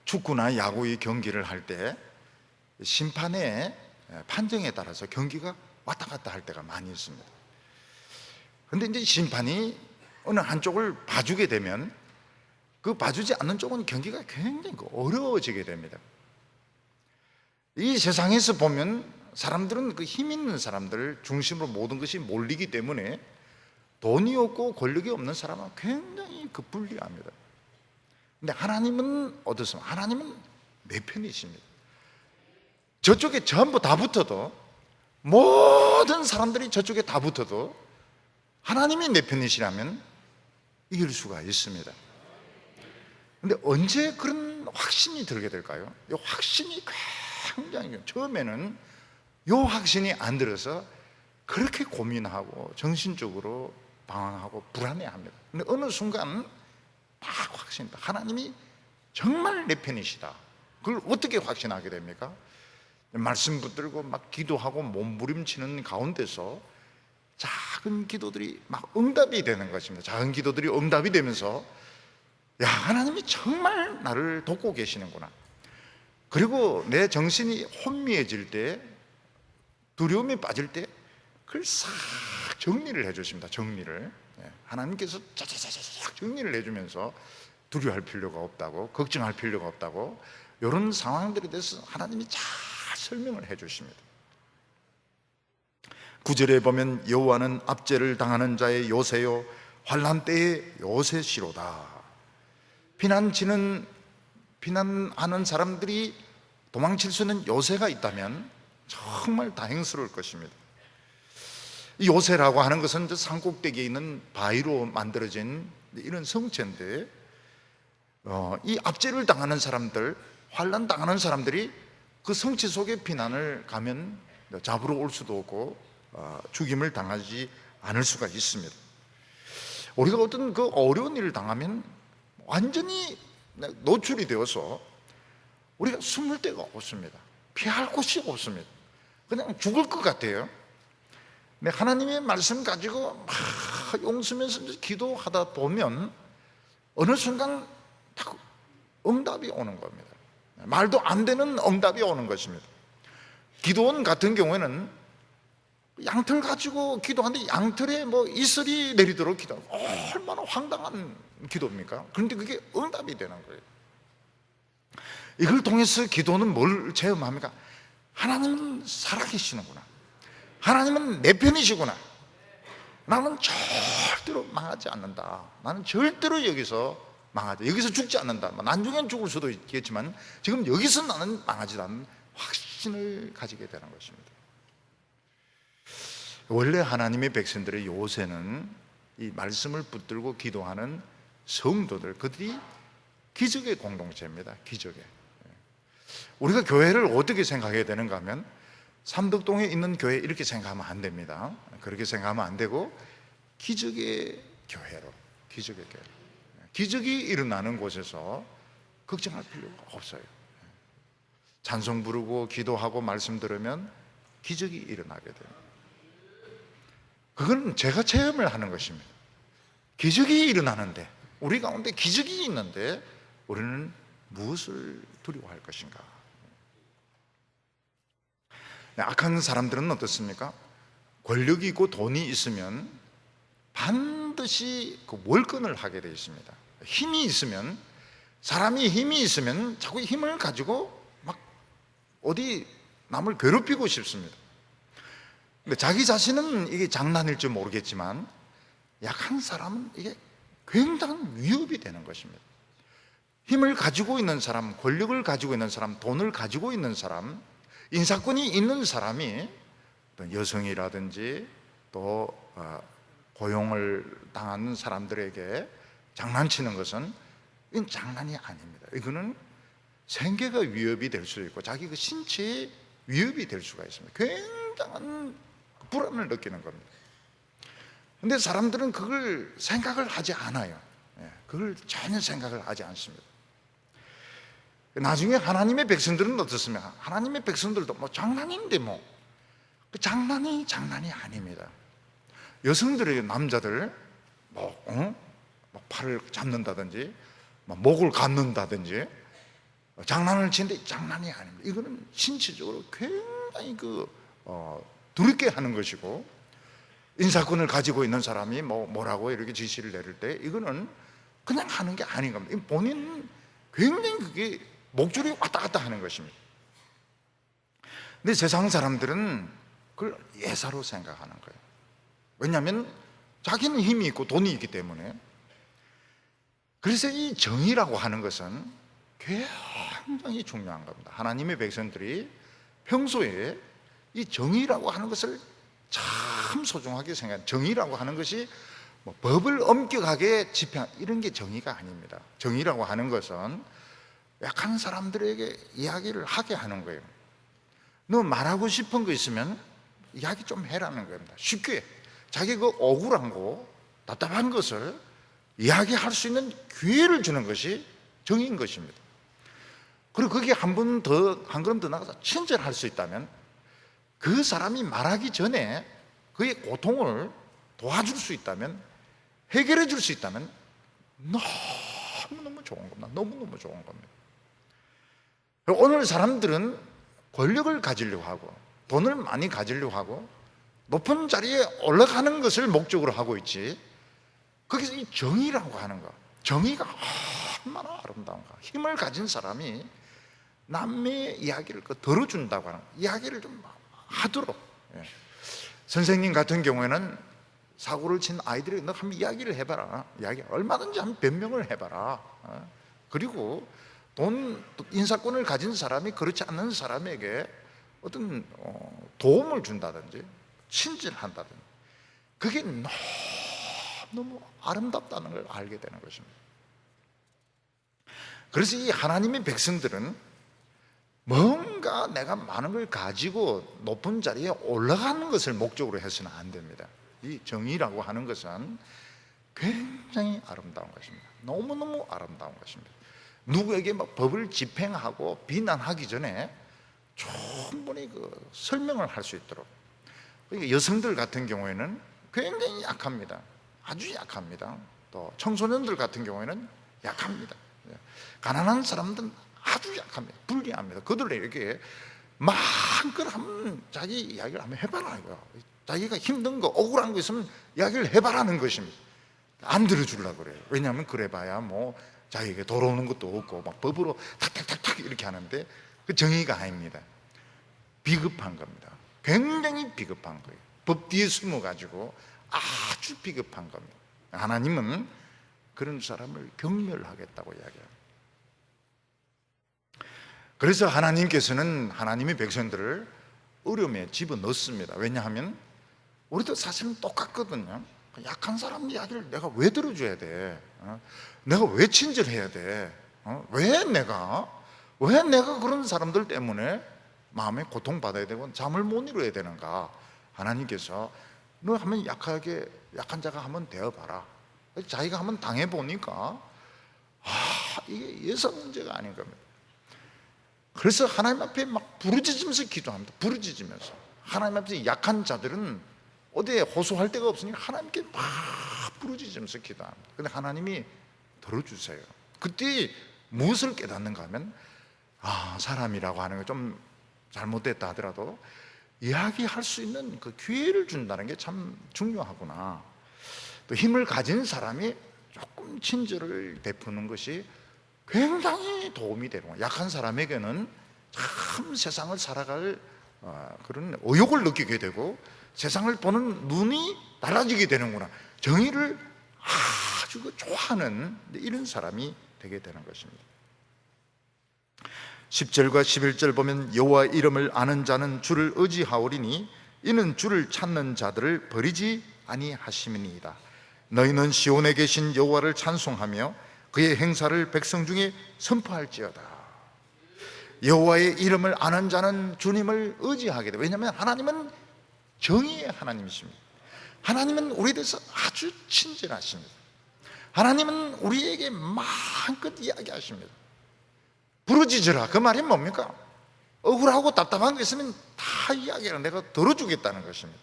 축구나 야구의 경기를 할 때 심판의 판정에 따라서 경기가 왔다 갔다 할 때가 많이 있습니다. 그런데 이제 심판이 어느 한쪽을 봐주게 되면 그 봐주지 않는 쪽은 경기가 굉장히 어려워지게 됩니다. 이 세상에서 보면 사람들은 그 힘 있는 사람들 중심으로 모든 것이 몰리기 때문에 돈이 없고 권력이 없는 사람은 굉장히 불리합니다. 근데 하나님은 어떻습니까? 하나님은 내 편이십니다. 저쪽에 전부 다 붙어도, 모든 사람들이 저쪽에 다 붙어도 하나님이 내 편이시라면 이길 수가 있습니다. 근데 언제 그런 확신이 들게 될까요? 이 확신이 굉장히, 처음에는 이 확신이 안 들어서 그렇게 고민하고 정신적으로 방황하고 불안해합니다. 근데 어느 순간 딱 확신다. 하나님이 정말 내 편이시다. 그걸 어떻게 확신하게 됩니까? 말씀 붙들고 막 기도하고 몸부림치는 가운데서 작은 기도들이 막 응답이 되는 것입니다. 작은 기도들이 응답이 되면서 야, 하나님이 정말 나를 돕고 계시는구나. 그리고 내 정신이 혼미해질 때, 두려움에 빠질 때 그걸 싹 정리를 해주십니다. 정리를. 하나님께서 짜자자자자 정리를 해주면서 두려워할 필요가 없다고, 걱정할 필요가 없다고, 이런 상황들에 대해서 하나님이 잘 설명을 해주십니다. 9절에 보면 여호와는 압제를 당하는 자의 요새요 환난 때의 요새시로다. 피난하는 사람들이 도망칠 수 있는 요새가 있다면 정말 다행스러울 것입니다. 이 요새라고 하는 것은 산꼭대기에 있는 바위로 만들어진 이런 성체인데, 이 압제를 당하는 사람들, 환난 당하는 사람들이 그 성체 속에 피난을 가면 잡으러 올 수도 없고 죽임을 당하지 않을 수가 있습니다. 우리가 어떤 그 어려운 일을 당하면 완전히 노출이 되어서 우리가 숨을 데가 없습니다. 피할 곳이 없습니다. 그냥 죽을 것 같아요. 근데 하나님의 말씀 가지고 막 용서면서 기도하다 보면 어느 순간 딱 응답이 오는 겁니다. 말도 안 되는 응답이 오는 것입니다. 기도원 같은 경우에는 양털 가지고 기도하는데 양털에 이슬이 내리도록 기도하고, 얼마나 황당한 기도입니까? 그런데 그게 응답이 되는 거예요. 이걸 통해서 기도는 뭘 체험합니까? 하나님은 살아계시는구나, 하나님은 내 편이시구나, 나는 절대로 망하지 않는다, 나는 절대로 여기서 죽지 않는다. 나중엔 죽을 수도 있겠지만 지금 여기서 나는 망하지 않는 확신을 가지게 되는 것입니다. 원래 하나님의 백성들의 요새는 이 말씀을 붙들고 기도하는 성도들, 그들이 기적의 공동체입니다. 기적의. 우리가 교회를 어떻게 생각해야 되는가 하면 삼덕동에 있는 교회 이렇게 생각하면 안 됩니다. 그렇게 생각하면 안 되고 기적의 교회로, 기적의 교회, 기적이 일어나는 곳에서 걱정할 필요가 없어요. 찬송 부르고 기도하고 말씀 들으면 기적이 일어나게 돼요. 그건 제가 체험을 하는 것입니다. 기적이 일어나는데, 우리 가운데 기적이 있는데 우리는 무엇을 두려워할 것인가? 악한 사람들은 어떻습니까? 권력이 있고 돈이 있으면 반드시 그 월권을 하게 되어 있습니다. 힘이 있으면, 사람이 힘이 있으면 자꾸 힘을 가지고 막 어디 남을 괴롭히고 싶습니다. 근데 자기 자신은 이게 장난일지 모르겠지만 약한 사람은 이게 굉장한 위협이 되는 것입니다. 힘을 가지고 있는 사람, 권력을 가지고 있는 사람, 돈을 가지고 있는 사람, 인사권이 있는 사람이 어떤 여성이라든지 또 고용을 당하는 사람들에게 장난치는 것은 이건 장난이 아닙니다. 이거는 생계가 위협이 될 수 있고 자기 그 신체에 위협이 될 수가 있습니다. 굉장한 불안을 느끼는 겁니다. 근데 사람들은 그걸 생각을 하지 않아요. 그걸 전혀 생각을 하지 않습니다. 나중에 하나님의 백성들은 어떻습니까? 하나님의 백성들도 뭐 장난인데 뭐 그 장난이 아닙니다. 여성들에게 남자들 뭐 팔을 잡는다든지 뭐 목을 감는다든지 장난을 치는데 장난이 아닙니다. 이거는 신체적으로 굉장히 두렵게 하는 것이고, 인사권을 가지고 있는 사람이 뭐라고 이렇게 지시를 내릴 때 이거는 그냥 하는 게 아닌 겁니다. 본인은 굉장히 그게 목줄이 왔다 갔다 하는 것입니다. 근데 세상 사람들은 그걸 예사로 생각하는 거예요. 왜냐하면 자기는 힘이 있고 돈이 있기 때문에. 그래서 이 정의라고 하는 것은 굉장히 중요한 겁니다. 하나님의 백성들이 평소에 이 정의라고 하는 것을 참 소중하게 생각해요. 정의라고 하는 것이 뭐 법을 엄격하게 집행, 이런 게 정의가 아닙니다. 정의라고 하는 것은 약한 사람들에게 이야기를 하게 하는 거예요. 너 말하고 싶은 거 있으면 이야기 좀 해라는 겁니다. 쉽게 자기 그 억울한 거, 답답한 것을 이야기할 수 있는 기회를 주는 것이 정의인 것입니다. 그리고 거기에 한 걸음 더 나가서 친절할 수 있다면, 그 사람이 말하기 전에 그의 고통을 도와줄 수 있다면, 해결해 줄 수 있다면 너무너무 좋은 겁니다. 너무너무 좋은 겁니다. 오늘 사람들은 권력을 가지려고 하고 돈을 많이 가지려고 하고 높은 자리에 올라가는 것을 목적으로 하고 있지, 거기서 이 정의라고 하는 거, 정의가 얼마나 아름다운가. 힘을 가진 사람이 남의 이야기를 들어준다고 하는, 이야기를 좀 하도록. 선생님 같은 경우에는 사고를 친 아이들이 너 한번 이야기를 해봐라. 얼마든지 한번 변명을 해봐라. 그리고 인사권을 가진 사람이 그렇지 않은 사람에게 어떤 도움을 준다든지 친절한다든지, 그게 너무 아름답다는 걸 알게 되는 것입니다. 그래서 이 하나님의 백성들은 뭔가 내가 많은 걸 가지고 높은 자리에 올라가는 것을 목적으로 해서는 안 됩니다. 이 정의라고 하는 것은 굉장히 아름다운 것입니다. 너무너무 아름다운 것입니다. 누구에게 법을 집행하고 비난하기 전에 충분히 설명을 할 수 있도록. 여성들 같은 경우에는 굉장히 약합니다. 아주 약합니다. 또 청소년들 같은 경우에는 약합니다. 가난한 사람들은 아주 약합니다. 불리합니다. 그들에게 마음껏 한번 자기 이야기를 한번 해봐라 이거야. 자기가 힘든 거, 억울한 거 있으면 이야기를 해봐라는 것입니다. 안 들어주려고 그래요. 왜냐하면 그래봐야 뭐 자기에게 돌아오는 것도 없고 막 법으로 탁탁탁탁 이렇게 하는데, 그 정의가 아닙니다. 비겁한 겁니다. 굉장히 비겁한 거예요. 법 뒤에 숨어가지고 아주 비겁한 겁니다. 하나님은 그런 사람을 경멸하겠다고 이야기합니다. 그래서 하나님께서는 하나님의 백성들을 어려움에 집어넣습니다. 왜냐하면 우리도 사실은 똑같거든요. 약한 사람 이야기를 내가 왜 들어줘야 돼? 내가 왜 친절해야 돼? 왜 내가 그런 사람들 때문에 마음에 고통받아야 되고 잠을 못 이루어야 되는가? 하나님께서 너 한번 약한 자가 한번 되어봐라. 자기가 한번 당해보니까 이게 예사 문제가 아닌 겁니다. 그래서 하나님 앞에 막 부르짖으면서 기도합니다. 부르짖으면서. 하나님 앞에 약한 자들은 어디에 호소할 데가 없으니까 하나님께 막 부르짖으면서 기도합니다. 근데 하나님이 들어주세요. 그때 무엇을 깨닫는가 하면, 사람이라고 하는 게 좀 잘못됐다 하더라도 이야기할 수 있는 그 기회를 준다는 게 참 중요하구나. 또 힘을 가진 사람이 조금 친절을 베푸는 것이 굉장히 도움이 되고, 약한 사람에게는 참 세상을 살아갈 그런 의욕을 느끼게 되고 세상을 보는 눈이 달라지게 되는구나. 정의를 아주 좋아하는 이런 사람이 되게 되는 것입니다. 10절과 11절 보면 여호와 이름을 아는 자는 주를 의지하오리니 이는 주를 찾는 자들을 버리지 아니하심이니이다. 너희는 시온에 계신 여호와를 찬송하며 그의 행사를 백성 중에 선포할지어다. 여호와의 이름을 아는 자는 주님을 의지하게 돼. 왜냐하면 하나님은 정의의 하나님이십니다. 하나님은 우리에 대해서 아주 친절하십니다. 하나님은 우리에게 마음껏 이야기하십니다. 부르짖으라. 그 말이 뭡니까? 억울하고 답답한 게 있으면 다 이야기하라. 내가 들어주겠다는 것입니다.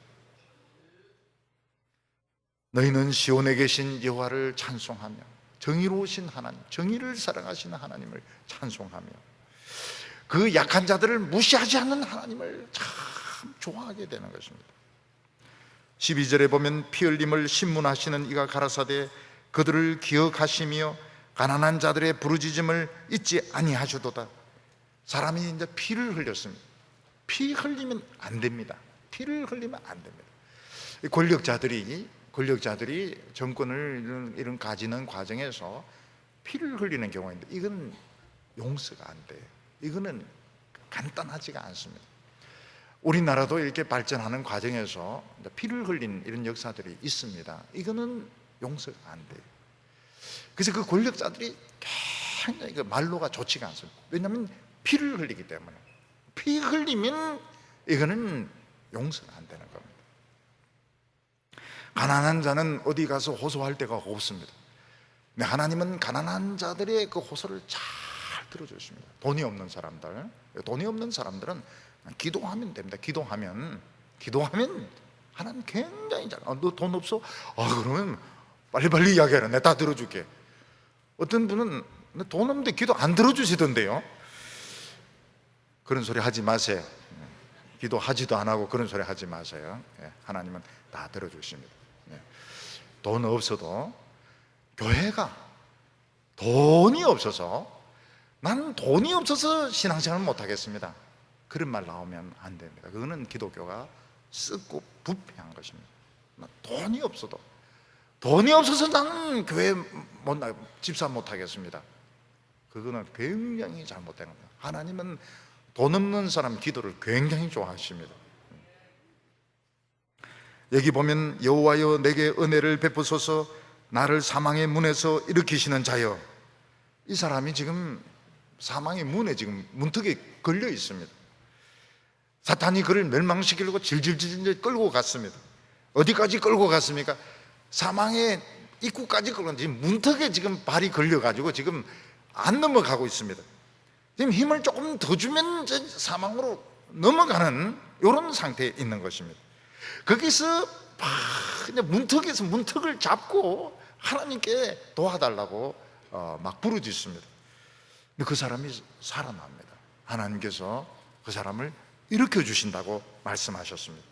너희는 시온에 계신 여호와를 찬송하며 정의로우신 하나님, 정의를 사랑하시는 하나님을 찬송하며 그 약한 자들을 무시하지 않는 하나님을 참 좋아하게 되는 것입니다. 12절에 보면 피 흘림을 신문하시는 이가 가라사대 그들을 기억하시며 가난한 자들의 부르짖음을 잊지 아니하시도다. 사람이 이제 피를 흘렸습니다. 피 흘리면 안 됩니다. 피를 흘리면 안 됩니다. 권력자들이 정권을 이런 가지는 과정에서 피를 흘리는 경우가 있는데 이건 용서가 안 돼요. 이거는 간단하지가 않습니다. 우리나라도 이렇게 발전하는 과정에서 피를 흘린 이런 역사들이 있습니다. 이거는 용서가 안 돼요. 그래서 그 권력자들이 굉장히 그 말로가 좋지가 않습니다. 왜냐하면 피를 흘리기 때문에. 피 흘리면 이거는 용서가 안 되는 겁니다. 가난한 자는 어디 가서 호소할 데가 없습니다. 근데 하나님은 가난한 자들의 그 호소를 잘 들어주십니다. 돈이 없는 사람들은 기도하면 됩니다. 기도하면 하나님 굉장히 잘. 너 돈 없어? 그러면 빨리빨리 이야기해라. 내가 다 들어줄게. 어떤 분은 돈 없는데 기도 안 들어주시던데요. 그런 소리 하지 마세요. 기도하지도 안 하고 그런 소리 하지 마세요. 하나님은 다 들어주십니다. 돈 없어도 교회가 돈이 없어서 나는 돈이 없어서 신앙생활을 못하겠습니다, 그런 말 나오면 안 됩니다. 그거는 기독교가 썩고 부패한 것입니다. 돈이 없어서 나는 교회 집사 못하겠습니다. 그거는 굉장히 잘못된 겁니다. 하나님은 돈 없는 사람 기도를 굉장히 좋아하십니다. 여기 보면 여호와여 내게 은혜를 베푸소서 나를 사망의 문에서 일으키시는 자여. 이 사람이 지금 사망의 문에 지금 문턱에 걸려 있습니다. 사탄이 그를 멸망시키려고 질질질 끌고 갔습니다. 어디까지 끌고 갔습니까? 사망의 입구까지 끌고 지금 문턱에 지금 발이 걸려가지고 지금 안 넘어가고 있습니다. 지금 힘을 조금 더 주면 사망으로 넘어가는 이런 상태에 있는 것입니다. 거기서 그냥 문턱을 잡고 하나님께 도와달라고 막 부르짖습니다. 근데 그 사람이 살아납니다. 하나님께서 그 사람을 일으켜 주신다고 말씀하셨습니다.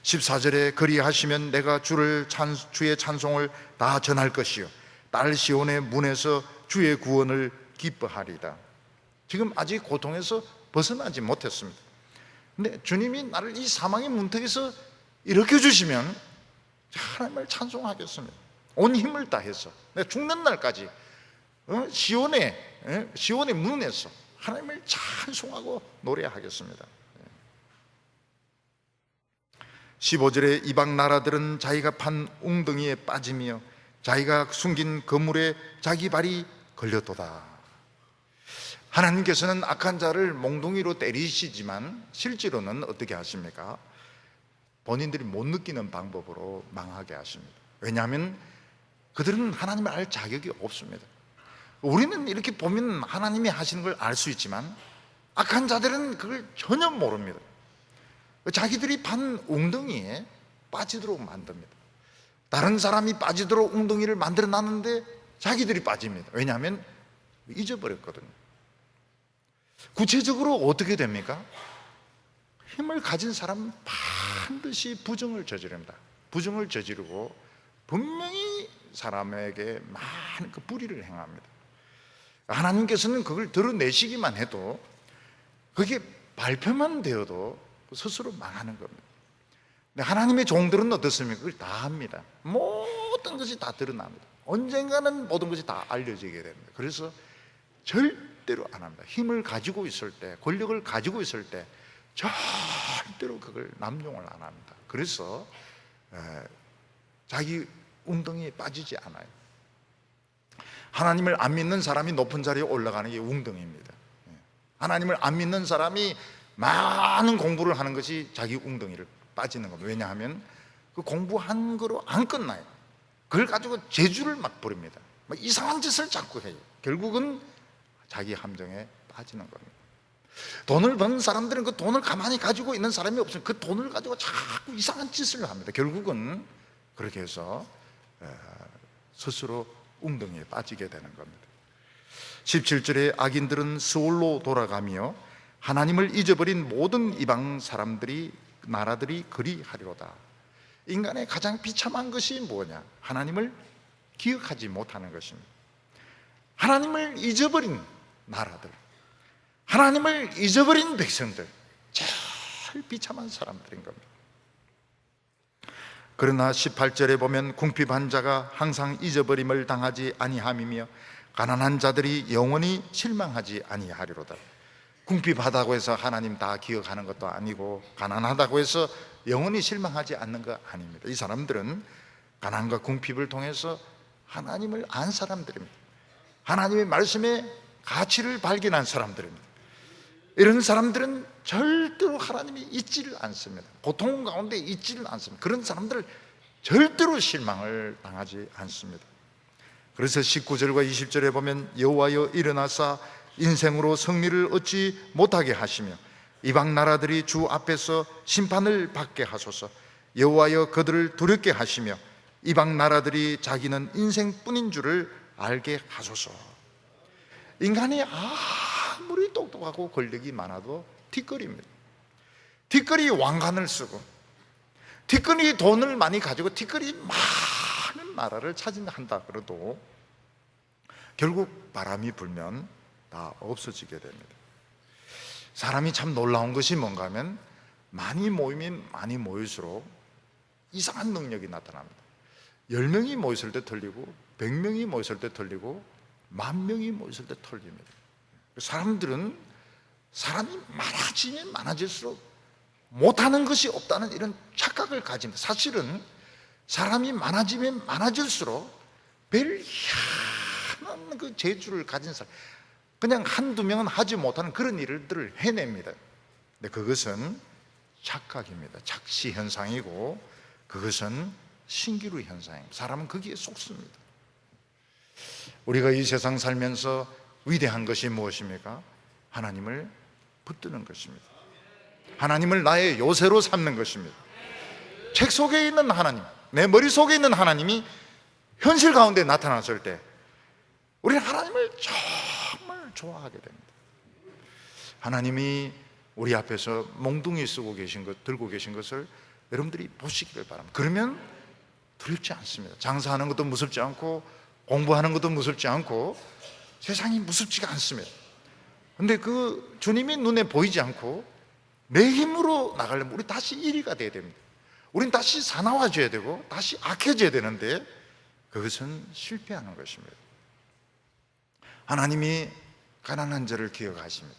14절에 그리하시면 내가 주의 찬송을 다 전할 것이요 딸 시온의 문에서 주의 구원을 기뻐하리다. 지금 아직 고통에서 벗어나지 못했습니다. 근데 주님이 나를 이 사망의 문턱에서 일으켜 주시면 하나님을 찬송하겠습니다. 온 힘을 다해서 내가 죽는 날까지 시온의 문에서 하나님을 찬송하고 노래하겠습니다. 15절에 이방 나라들은 자기가 판 웅덩이에 빠지며 자기가 숨긴 거물에 자기 발이 걸렸도다. 하나님께서는 악한 자를 몽둥이로 때리시지만 실제로는 어떻게 하십니까? 본인들이 못 느끼는 방법으로 망하게 하십니다. 왜냐하면 그들은 하나님을 알 자격이 없습니다. 우리는 이렇게 보면 하나님이 하시는 걸 알 수 있지만 악한 자들은 그걸 전혀 모릅니다. 자기들이 판 웅덩이에 빠지도록 만듭니다. 다른 사람이 빠지도록 웅덩이를 만들어 놨는데 자기들이 빠집니다. 왜냐하면 잊어버렸거든요. 구체적으로 어떻게 됩니까? 힘을 가진 사람은 반드시 부정을 저지릅니다. 부정을 저지르고 분명히 사람에게 많은 그 불의를 행합니다. 하나님께서는 그걸 드러내시기만 해도 그게 발표만 되어도 스스로 망하는 겁니다. 근데 하나님의 종들은 어떻습니까? 그걸 다 합니다. 모든 것이 다 드러납니다. 언젠가는 모든 것이 다 알려지게 됩니다. 그래서 절대로 안 합니다. 힘을 가지고 있을 때, 권력을 가지고 있을 때 절대로 그걸 남용을 안 합니다. 그래서 자기 웅덩이에 빠지지 않아요. 하나님을 안 믿는 사람이 높은 자리에 올라가는 게 웅덩이입니다. 하나님을 안 믿는 사람이 많은 공부를 하는 것이 자기 웅덩이를 빠지는 겁니다. 왜냐하면 그 공부한 거로 안 끝나요. 그걸 가지고 재주를 막 부립니다. 막 이상한 짓을 자꾸 해요. 결국은 자기 함정에 빠지는 겁니다. 돈을 번 사람들은 그 돈을 가만히 가지고 있는 사람이 없으면 그 돈을 가지고 자꾸 이상한 짓을 합니다. 결국은 그렇게 해서 스스로 웅덩이에 빠지게 되는 겁니다. 17절에 악인들은 스올로 돌아가며 하나님을 잊어버린 모든 이방 사람들이 나라들이 그리하리로다. 인간의 가장 비참한 것이 뭐냐? 하나님을 기억하지 못하는 것입니다. 하나님을 잊어버린 나라들, 하나님을 잊어버린 백성들, 제일 비참한 사람들인 겁니다. 그러나 18절에 보면 궁핍한 자가 항상 잊어버림을 당하지 아니함이며 가난한 자들이 영원히 실망하지 아니하리로다. 궁핍하다고 해서 하나님 다 기억하는 것도 아니고 가난하다고 해서 영원히 실망하지 않는 거 아닙니다. 이 사람들은 가난과 궁핍을 통해서 하나님을 안 사람들입니다. 하나님의 말씀에 가치를 발견한 사람들입니다. 이런 사람들은 절대로 하나님이 잊지를 않습니다. 고통 가운데 잊지를 않습니다. 그런 사람들을 절대로 실망을 당하지 않습니다. 그래서 19절과 20절에 보면 여호와여 일어나사 인생으로 승리를 얻지 못하게 하시며 이방 나라들이 주 앞에서 심판을 받게 하소서. 여호와여 그들을 두렵게 하시며 이방 나라들이 자기는 인생뿐인 줄을 알게 하소서. 인간이 아무리 똑똑하고 권력이 많아도 티끌입니다. 티끌이 왕관을 쓰고 티끌이 돈을 많이 가지고 티끌이 많은 나라를 차지한다 그래도 결국 바람이 불면 다 없어지게 됩니다. 사람이 참 놀라운 것이 뭔가 하면 많이 모이면 많이 모일수록 이상한 능력이 나타납니다. 10명이 모였을 때 틀리고 100명이 모였을 때 틀리고 10,000명이 모였을 때 틀립니다. 사람들은 사람이 많아지면 많아질수록 못하는 것이 없다는 이런 착각을 가집니다. 사실은 사람이 많아지면 많아질수록 별 희한한 그 재주를 가진 사람, 그냥 한두 명은 하지 못하는 그런 일들을 해냅니다. 근데 그것은 착각입니다. 착시 현상이고 그것은 신기루 현상입니다. 사람은 거기에 속습니다. 우리가 이 세상 살면서 위대한 것이 무엇입니까? 하나님을 붙드는 것입니다. 하나님을 나의 요새로 삼는 것입니다. 책 속에 있는 하나님, 내 머릿속에 있는 하나님이 현실 가운데 나타났을 때 우리는 하나님을 정말 좋아하게 됩니다. 하나님이 우리 앞에서 몽둥이 쓰고 계신 것, 들고 계신 것을 여러분들이 보시기를 바랍니다. 그러면 두렵지 않습니다. 장사하는 것도 무섭지 않고 공부하는 것도 무섭지 않고 세상이 무섭지가 않습니다. 근데 그 주님이 눈에 보이지 않고 내 힘으로 나가려면 우리 다시 1위가 돼야 됩니다. 우린 다시 사나워져야 되고 다시 악해져야 되는데 그것은 실패하는 것입니다. 하나님이 가난한 자를 기억하십니다.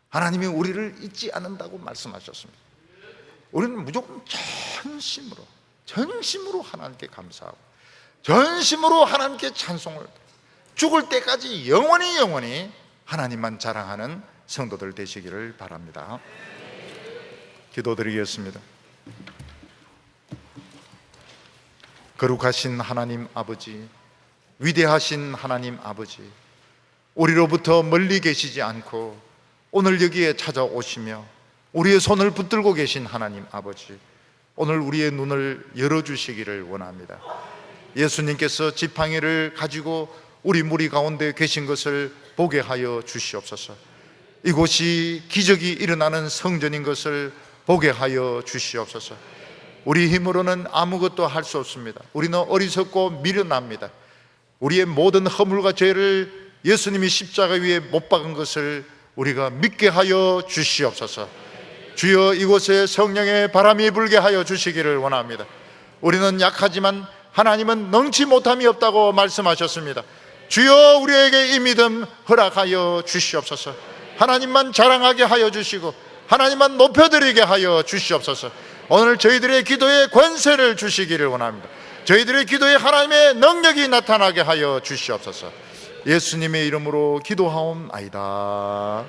하나님이 우리를 잊지 않는다고 말씀하셨습니다. 우리는 무조건 전심으로 하나님께 감사하고 전심으로 하나님께 찬송을, 죽을 때까지 영원히 하나님만 자랑하는 성도들 되시기를 바랍니다. 기도드리겠습니다. 거룩하신 하나님 아버지, 위대하신 하나님 아버지, 우리로부터 멀리 계시지 않고 오늘 여기에 찾아오시며 우리의 손을 붙들고 계신 하나님 아버지, 오늘 우리의 눈을 열어주시기를 원합니다. 예수님께서 지팡이를 가지고 우리 무리 가운데 계신 것을 보게 하여 주시옵소서. 이곳이 기적이 일어나는 성전인 것을 보게 하여 주시옵소서. 우리 힘으로는 아무것도 할 수 없습니다. 우리는 어리석고 미련합니다. 우리의 모든 허물과 죄를 예수님이 십자가 위에 못 박은 것을 우리가 믿게 하여 주시옵소서. 주여, 이곳에 성령의 바람이 불게 하여 주시기를 원합니다. 우리는 약하지만 하나님은 능치 못함이 없다고 말씀하셨습니다. 주여, 우리에게 이 믿음 허락하여 주시옵소서. 하나님만 자랑하게 하여 주시고 하나님만 높여드리게 하여 주시옵소서. 오늘 저희들의 기도에 권세를 주시기를 원합니다. 저희들의 기도에 하나님의 능력이 나타나게 하여 주시옵소서. 예수님의 이름으로 기도하옵나이다.